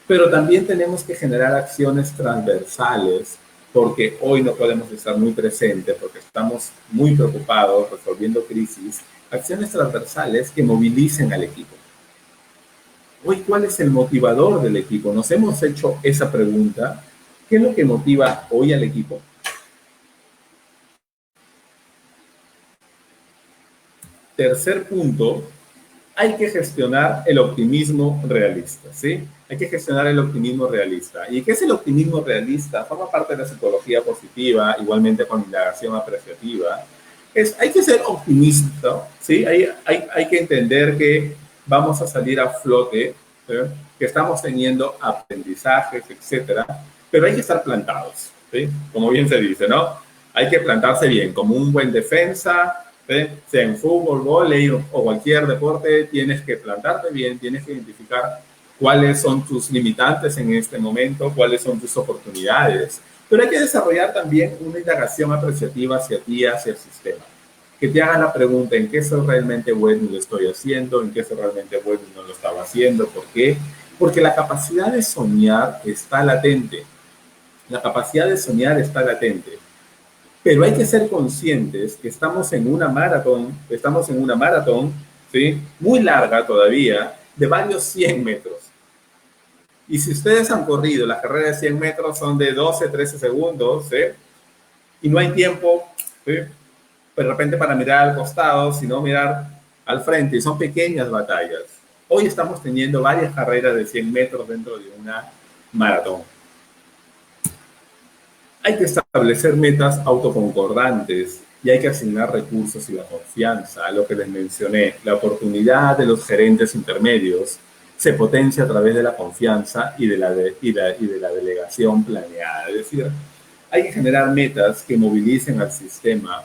Pero también tenemos que generar acciones transversales, porque hoy no podemos estar muy presentes, porque estamos muy preocupados resolviendo crisis, acciones transversales que movilicen al equipo. Hoy, ¿cuál es el motivador del equipo? Nos hemos hecho esa pregunta. ¿Qué es lo que motiva hoy al equipo? Tercer punto, hay que gestionar el optimismo realista, ¿sí? Hay que gestionar el optimismo realista. ¿Y qué es el optimismo realista? Forma parte de la psicología positiva, igualmente con indagación apreciativa. Hay que ser optimista, ¿sí? Hay que entender que vamos a salir a flote, ¿sí?, que estamos teniendo aprendizajes, etcétera, pero hay que estar plantados, ¿sí? Como bien se dice, ¿no? Hay que plantarse bien, como un buen defensa, ¿sí? Sea en fútbol, vóley o cualquier deporte, tienes que plantarte bien, tienes que identificar cuáles son tus limitantes en este momento, cuáles son tus oportunidades. Pero hay que desarrollar también una indagación apreciativa hacia ti, hacia el sistema. Que te hagan la pregunta en qué soy realmente bueno y lo estoy haciendo, en qué soy realmente bueno y no lo estaba haciendo. ¿Por qué? Porque la capacidad de soñar está latente. La capacidad de soñar está latente. Pero hay que ser conscientes que estamos en una maratón, ¿sí?, muy larga todavía, de varios 100 metros. Y si ustedes han corrido, las carreras de 100 metros son de 12, 13 segundos, ¿sí?, y no hay tiempo, ¿sí?, de repente para mirar al costado, sino mirar al frente y son pequeñas batallas. Hoy estamos teniendo varias carreras de 100 metros dentro de una maratón. Hay que establecer metas autoconcordantes y hay que asignar recursos y la confianza. A lo que les mencioné, la oportunidad de los gerentes intermedios se potencia a través de la confianza y de la delegación planeada. Es decir, hay que generar metas que movilicen al sistema,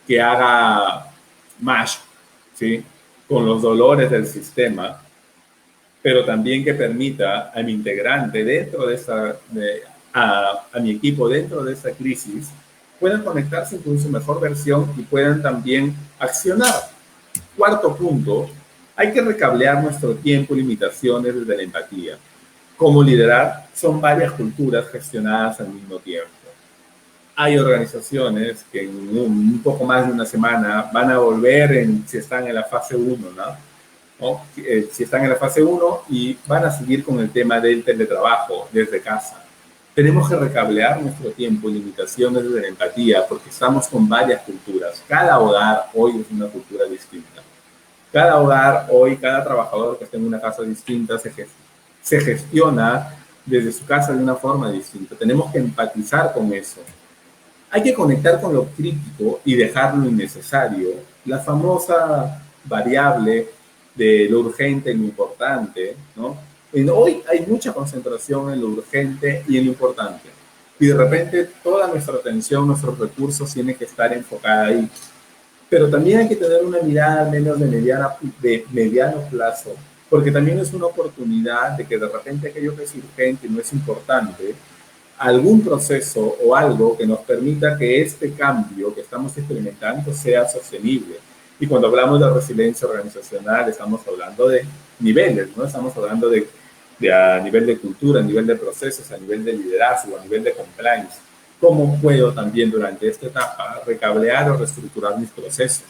que haga match, ¿sí?, con los dolores del sistema, pero también que permita a mi integrante dentro de a mi equipo dentro de esta crisis, puedan conectarse con su mejor versión y puedan también accionar. Cuarto punto, hay que recablear nuestro tiempo y limitaciones desde la empatía. Cómo liderar son varias culturas gestionadas al mismo tiempo. Hay organizaciones que en un poco más de una semana van a volver si están en la fase 1, ¿no? Si están en la fase 1 y van a seguir con el tema del teletrabajo desde casa. Tenemos que recablear nuestro tiempo y limitaciones desde la empatía porque estamos con varias culturas. Cada hogar hoy es una cultura distinta. Cada hogar hoy, cada trabajador que esté en una casa distinta se gestiona desde su casa de una forma distinta. Tenemos que empatizar con eso. Hay que conectar con lo crítico y dejar lo innecesario. La famosa variable de lo urgente y lo importante, ¿no? Hoy hay mucha concentración en lo urgente y en lo importante. Y de repente toda nuestra atención, nuestros recursos tienen que estar enfocada ahí. Pero también hay que tener una mirada al menos de mediano plazo, porque también es una oportunidad de que de repente aquello que es urgente y no es importante, algún proceso o algo que nos permita que este cambio que estamos experimentando sea sostenible. Y cuando hablamos de resiliencia organizacional, estamos hablando de niveles, ¿no? Estamos hablando de a nivel de cultura, a nivel de procesos, a nivel de liderazgo, a nivel de compliance. ¿Cómo puedo también durante esta etapa recablear o reestructurar mis procesos?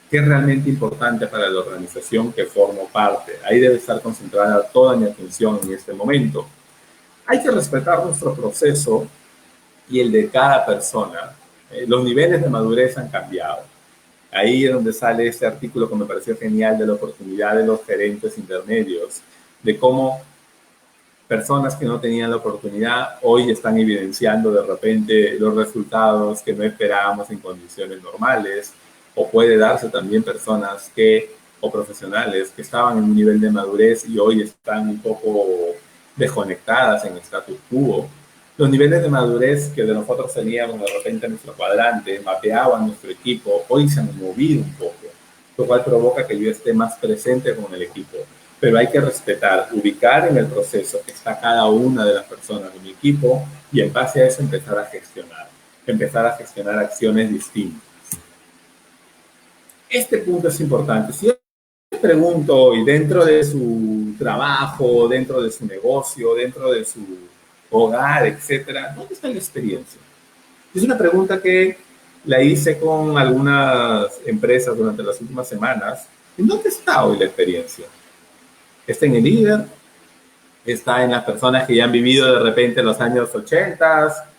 ¿Qué es realmente importante para la organización que formo parte? Ahí debe estar concentrada toda mi atención en este momento. Hay que respetar nuestro proceso y el de cada persona. Los niveles de madurez han cambiado. Ahí es donde sale este artículo que me pareció genial de la oportunidad de los gerentes intermedios, de cómo personas que no tenían la oportunidad hoy están evidenciando de repente los resultados que no esperábamos en condiciones normales, o puede darse también personas o profesionales que estaban en un nivel de madurez y hoy están un poco desconectadas en el status quo. Los niveles de madurez que de nosotros teníamos de repente en nuestro cuadrante, mapeaban nuestro equipo, hoy se han movido un poco, lo cual provoca que yo esté más presente con el equipo. Pero hay que respetar, ubicar en el proceso que está cada una de las personas de mi equipo y en base a eso empezar a gestionar acciones distintas. Este punto es importante. Si yo les pregunto, y dentro de su trabajo, dentro de su negocio, dentro de su hogar, etcétera, ¿dónde está la experiencia? Es una pregunta que la hice con algunas empresas durante las últimas semanas. ¿En dónde está hoy la experiencia? ¿Está en el líder? ¿Está en las personas que ya han vivido de repente los años 80,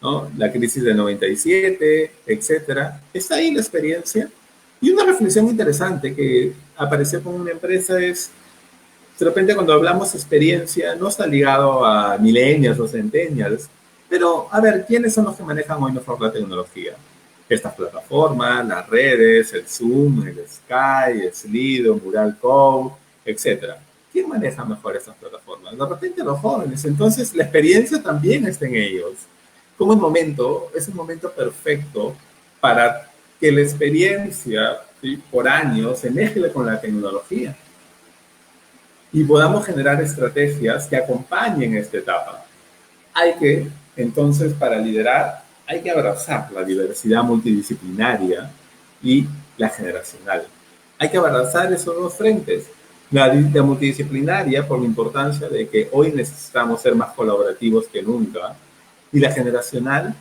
¿no? La crisis del 97, etcétera? ¿Está ahí la experiencia? Y una reflexión interesante que apareció con una empresa es, de repente cuando hablamos de experiencia, no está ligado a millennials o centennials, pero a ver, ¿quiénes son los que manejan hoy mejor la tecnología? Estas plataformas, las redes, el Zoom, el Skype, el Slido, Mural Code, etcétera. ¿Quién maneja mejor estas plataformas? De repente los jóvenes. Entonces la experiencia también está en ellos. Como es un momento perfecto para que la experiencia, ¿sí?, por años se mezcle con la tecnología y podamos generar estrategias que acompañen esta etapa. Hay que, entonces, para liderar, hay que abrazar la diversidad multidisciplinaria y la generacional. Hay que abrazar esos dos frentes. La multidisciplinaria por la importancia de que hoy necesitamos ser más colaborativos que nunca, y la generacional,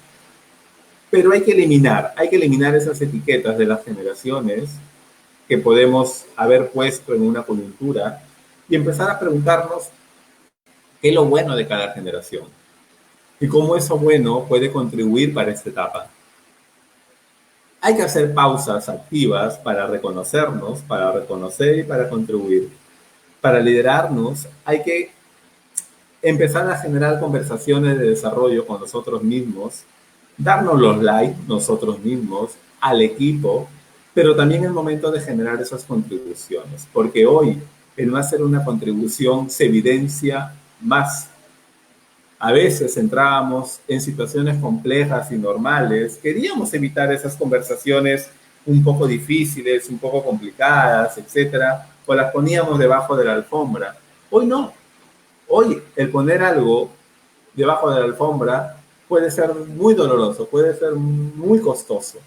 pero hay que eliminar esas etiquetas de las generaciones que podemos haber puesto en una coyuntura y empezar a preguntarnos qué es lo bueno de cada generación y cómo eso bueno puede contribuir para esta etapa. Hay que hacer pausas activas para reconocernos, para reconocer y para contribuir. Para liderarnos hay que empezar a generar conversaciones de desarrollo con nosotros mismos, darnos los likes nosotros mismos, al equipo, pero también es el momento de generar esas contribuciones, porque hoy el no hacer una contribución se evidencia más. A veces entrábamos en situaciones complejas y normales, queríamos evitar esas conversaciones un poco difíciles, un poco complicadas, etcétera, o las poníamos debajo de la alfombra. Hoy no. Hoy el poner algo debajo de la alfombra puede ser muy doloroso, puede ser muy costoso.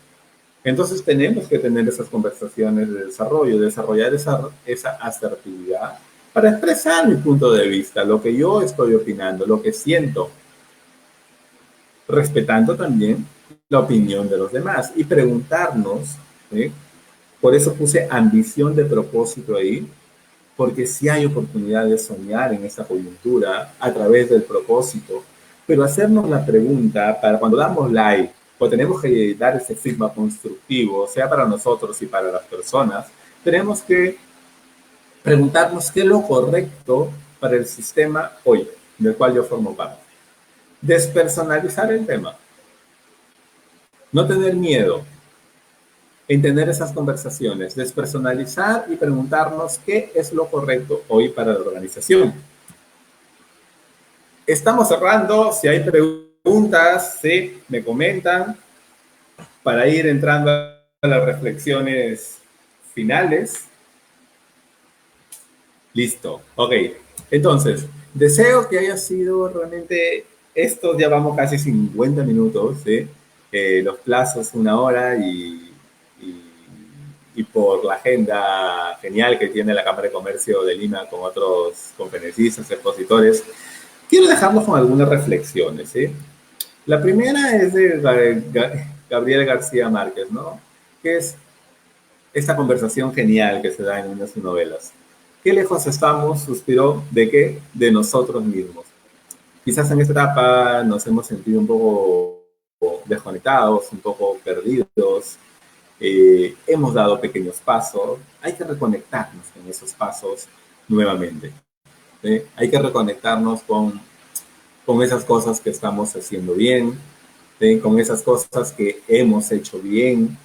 Entonces tenemos que tener esas conversaciones de desarrollo, desarrollar esa asertividad para expresar mi punto de vista, lo que yo estoy opinando, lo que siento, respetando también la opinión de los demás y preguntarnos, ¿sí? Por eso puse ambición de propósito ahí, porque sí hay oportunidad de soñar en esta coyuntura a través del propósito, pero hacernos la pregunta para cuando damos like o tenemos que dar ese feedback constructivo, sea para nosotros y para las personas, tenemos que preguntarnos qué es lo correcto para el sistema hoy, del cual yo formo parte. Despersonalizar el tema, no tener miedo en tener esas conversaciones, despersonalizar y preguntarnos qué es lo correcto hoy para la organización. Estamos cerrando, si hay preguntas, sí, me comentan, para ir entrando a las reflexiones finales. Listo, ok. Entonces, deseo que haya sido realmente, estos ya vamos casi 50 minutos, ¿sí? Los plazos 1 hora y por la agenda genial que tiene la Cámara de Comercio de Lima con otros conferencistas, expositores, quiero dejarlos con algunas reflexiones, ¿sí? La primera es de Gabriel García Márquez, ¿no? Que es esta conversación genial que se da en unas novelas. ¿Qué lejos estamos? Suspiró. ¿De qué? De nosotros mismos. Quizás en esta etapa nos hemos sentido un poco desconectados, un poco perdidos. Hemos dado pequeños pasos. Hay que reconectarnos con esos pasos nuevamente. Hay que reconectarnos con esas cosas que estamos haciendo bien, con esas cosas que hemos hecho bien,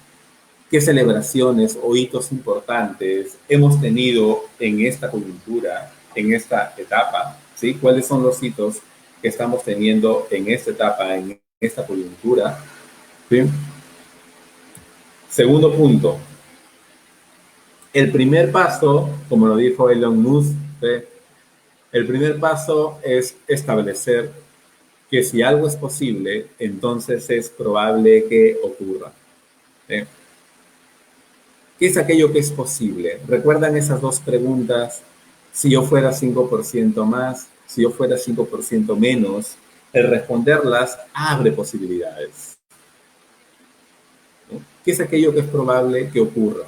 qué celebraciones o hitos importantes hemos tenido en esta coyuntura, en esta etapa, ¿sí? ¿Cuáles son los hitos que estamos teniendo en esta etapa, en esta coyuntura? ¿Sí? Segundo punto, el primer paso, como lo dijo Elon Musk, ¿sí? El primer paso es establecer que si algo es posible, entonces es probable que ocurra. ¿Sí? ¿Qué es aquello que es posible? ¿Recuerdan esas dos preguntas? Si yo fuera 5% más, si yo fuera 5% menos, el responderlas abre posibilidades. ¿No? ¿Qué es aquello que es probable que ocurra?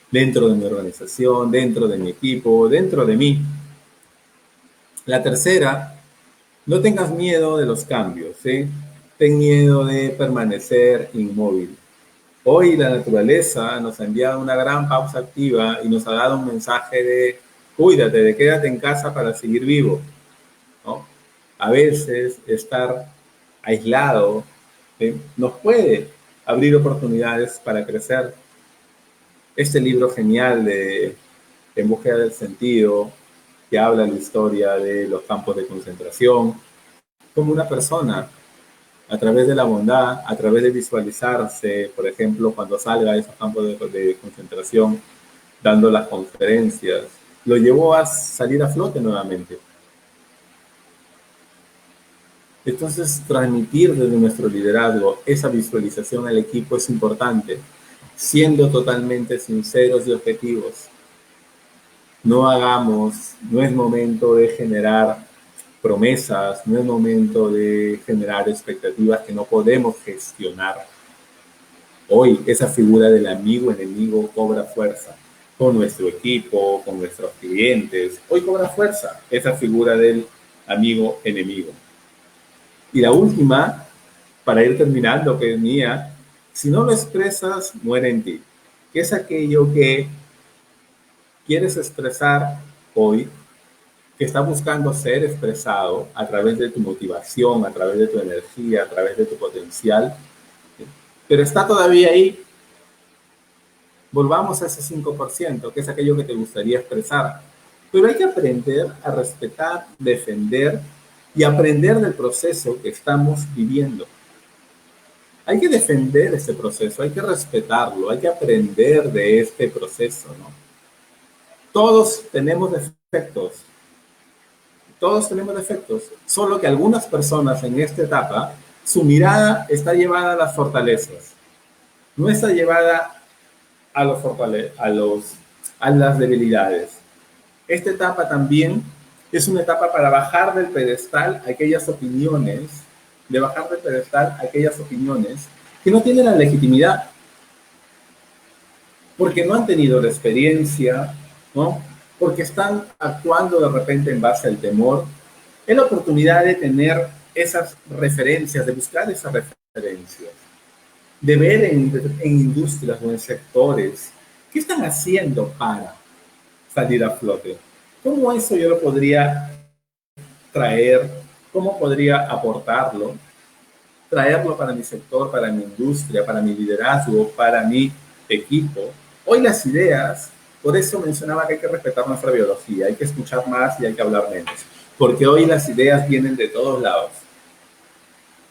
Dentro de mi organización, dentro de mi equipo, dentro de mí. La tercera, no tengas miedo de los cambios, ¿sí? Ten miedo de permanecer inmóvil. Hoy la naturaleza nos ha enviado una gran pausa activa y nos ha dado un mensaje de cuídate, de quédate en casa para seguir vivo, ¿no? A veces estar aislado, ¿sí? Nos puede abrir oportunidades para crecer. Este libro genial de En búsqueda del sentido, que habla la historia de los campos de concentración, como una persona a través de la bondad, a través de visualizarse, por ejemplo, cuando salga a esos campos de concentración, dando las conferencias, lo llevó a salir a flote nuevamente. Entonces, transmitir desde nuestro liderazgo esa visualización al equipo es importante, siendo totalmente sinceros y objetivos. No es momento de generar promesas, no es momento de generar expectativas que no podemos gestionar. Hoy esa figura del amigo enemigo cobra fuerza con nuestro equipo, con nuestros clientes. Hoy cobra fuerza esa figura del amigo enemigo. Y la última, para ir terminando, que es mía, Si no lo expresas, muere en ti. ¿Qué es aquello que quieres expresar hoy, que está buscando ser expresado a través de tu motivación, a través de tu energía, a través de tu potencial, pero está todavía ahí? Volvamos a ese 5%, que es aquello que te gustaría expresar. Pero hay que aprender a respetar, defender y aprender del proceso que estamos viviendo. Hay que defender ese proceso, hay que respetarlo, hay que aprender de este proceso, ¿no? Todos tenemos defectos, todos tenemos defectos, solo que algunas personas en esta etapa, su mirada está llevada a las fortalezas, no está llevada a, a las debilidades. Esta etapa también es una etapa para bajar del pedestal aquellas opiniones, de bajar del pedestal aquellas opiniones que no tienen la legitimidad, porque no han tenido la experiencia, ¿no? Porque están actuando de repente en base al temor. Es la oportunidad de tener esas referencias, de buscar esas referencias, de ver en industrias o en sectores qué están haciendo para salir a flote. ¿Cómo eso yo lo podría traer? ¿Cómo podría aportarlo? Traerlo para mi sector, para mi industria, para mi liderazgo, para mi equipo. Hoy las ideas, por eso mencionaba que hay que respetar nuestra biología, hay que escuchar más y hay que hablar menos, porque hoy las ideas vienen de todos lados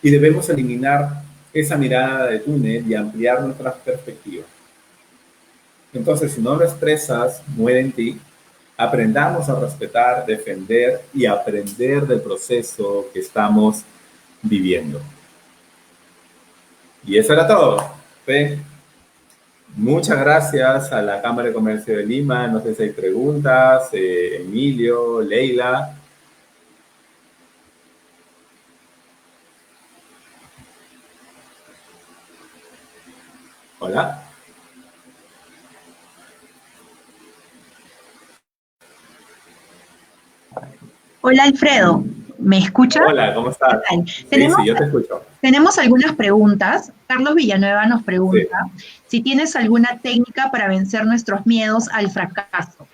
y debemos eliminar esa mirada de túnel y ampliar nuestras perspectivas. Entonces, si no lo expresas, muere en ti. Aprendamos a respetar, defender y aprender del proceso que estamos viviendo. Y eso era todo. ¿Sí? Muchas gracias a la Cámara de Comercio de Lima. No sé si hay preguntas. Emilio, Leila. Hola. Hola Alfredo, ¿me escuchas? Hola, ¿cómo ¿Qué estás? tal? Sí, sí, yo te escucho. Tenemos algunas preguntas. Carlos Villanueva nos Sí. pregunta si tienes alguna técnica para vencer nuestros miedos al fracaso.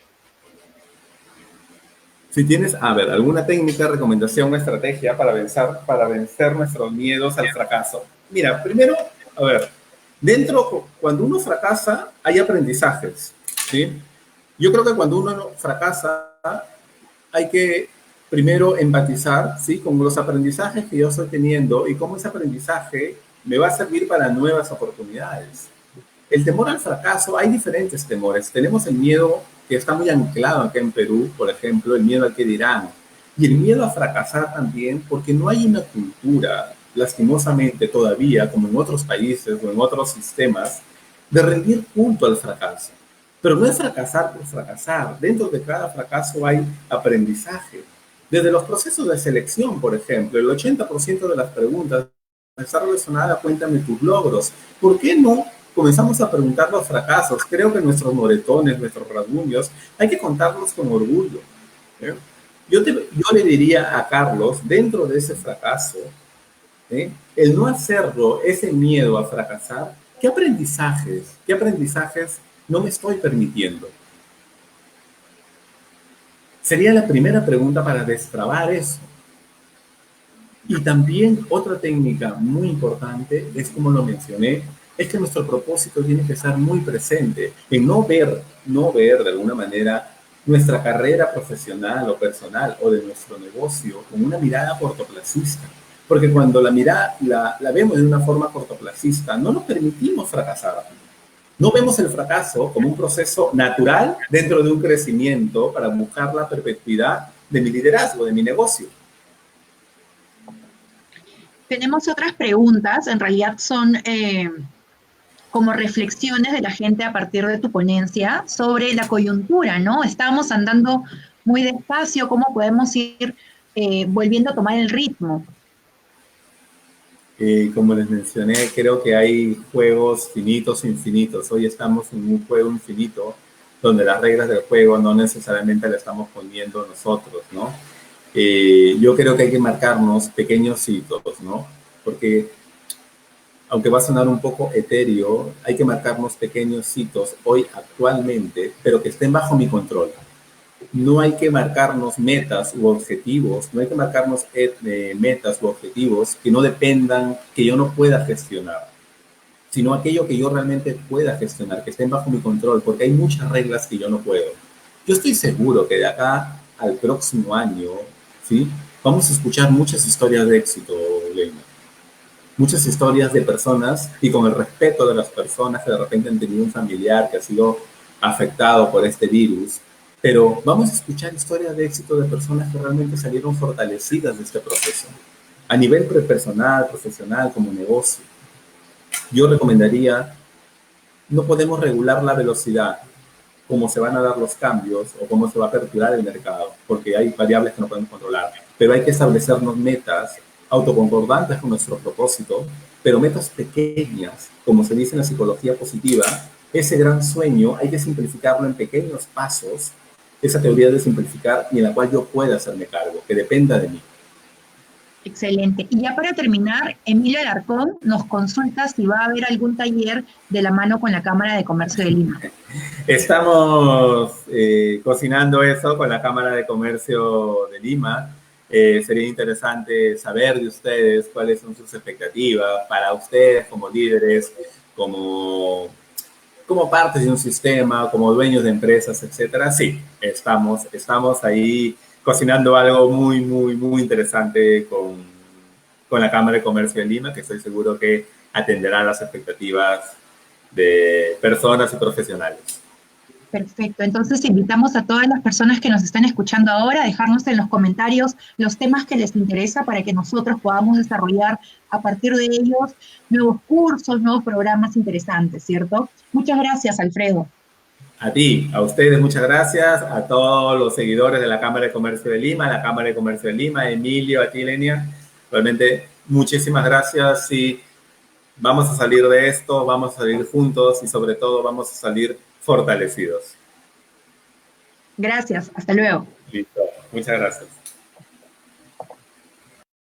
Si tienes, a ver, alguna técnica, recomendación, una estrategia para vencer nuestros miedos al fracaso. Mira, primero, a ver, cuando uno fracasa, hay aprendizajes, ¿sí? Yo creo que cuando uno fracasa, hay que primero empatizar, ¿sí? Con los aprendizajes que yo estoy teniendo y cómo ese aprendizaje me va a servir para nuevas oportunidades. El temor al fracaso, hay diferentes temores. Tenemos el miedo que está muy anclado acá en Perú, por ejemplo, el miedo al que dirán. Y el miedo a fracasar también, porque no hay una cultura, lastimosamente todavía, como en otros países o en otros sistemas, de rendir culto al fracaso. Pero no es fracasar por fracasar. Dentro de cada fracaso hay aprendizaje. Desde los procesos de selección, por ejemplo, el 80% de las preguntas está relacionada a cuéntame tus logros. ¿Por qué no comenzamos a preguntar los fracasos? Creo que nuestros moretones, nuestros rasguños, hay que contarlos con orgullo. ¿Eh? Yo le diría a Carlos, dentro de ese fracaso, el no hacerlo, ese miedo a fracasar, qué aprendizajes no me estoy permitiendo? Sería la primera pregunta para destrabar eso. Y también otra técnica muy importante es, como lo mencioné, es que nuestro propósito tiene que estar muy presente en no ver de alguna manera nuestra carrera profesional o personal o de nuestro negocio con una mirada cortoplacista. Porque cuando la vemos de una forma cortoplacista, no nos permitimos fracasar. No vemos el fracaso como un proceso natural dentro de un crecimiento para buscar la perpetuidad de mi liderazgo, de mi negocio. Tenemos otras preguntas, en realidad son como reflexiones de la gente a partir de tu ponencia sobre la coyuntura, ¿no? Estábamos andando muy despacio, ¿cómo podemos ir volviendo a tomar el ritmo? Como les mencioné, creo que hay juegos finitos, infinitos. Hoy estamos en un juego infinito donde las reglas del juego no necesariamente las estamos poniendo nosotros, ¿no? Yo creo que hay que marcarnos pequeños hitos, ¿no? Porque aunque va a sonar un poco etéreo, hay que marcarnos pequeños hitos hoy actualmente, pero que estén bajo mi control. No hay que marcarnos metas u objetivos, no hay que marcarnos metas u objetivos que no dependan, que yo no pueda gestionar, sino aquello que yo realmente pueda gestionar, que estén bajo mi control, porque hay muchas reglas que yo no puedo. Yo estoy seguro que de acá al próximo año, ¿sí? Vamos a escuchar muchas historias de éxito, Leina. Muchas historias de personas y con el respeto de las personas que de repente han tenido un familiar que ha sido afectado por este virus, pero vamos a escuchar historias de éxito de personas que realmente salieron fortalecidas de este proceso, a nivel personal, profesional, como negocio. Yo recomendaría, no podemos regular la velocidad, cómo se van a dar los cambios o cómo se va a aperturar el mercado, porque hay variables que no podemos controlar, pero hay que establecernos metas autoconcordantes con nuestro propósito, pero metas pequeñas, como se dice en la psicología positiva. Ese gran sueño hay que simplificarlo en pequeños pasos, esa teoría de simplificar y en la cual yo pueda hacerme cargo, que dependa de mí. Excelente. Y ya para terminar, Emilio Alarcón nos consulta si va a haber algún taller de la mano con la Cámara de Comercio de Lima. Estamos cocinando eso con la Cámara de Comercio de Lima. Sería interesante saber de ustedes cuáles son sus expectativas para ustedes como líderes, como, como partes de un sistema, como dueños de empresas, etcétera. Sí, estamos ahí cocinando algo muy interesante con la Cámara de Comercio de Lima, que estoy seguro que atenderá las expectativas de personas y profesionales. Perfecto. Entonces invitamos a todas las personas que nos están escuchando ahora a dejarnos en los comentarios los temas que les interesa para que nosotros podamos desarrollar a partir de ellos nuevos cursos, nuevos programas interesantes, ¿cierto? Muchas gracias, Alfredo. A ti, a ustedes, muchas gracias, a todos los seguidores de la Cámara de Comercio de Lima, la Cámara de Comercio de Lima, Emilio, a ti, Lenia, realmente muchísimas gracias y vamos a salir de esto, vamos a salir juntos y sobre todo vamos a salir fortalecidos. Gracias. Hasta luego. Listo, muchas gracias.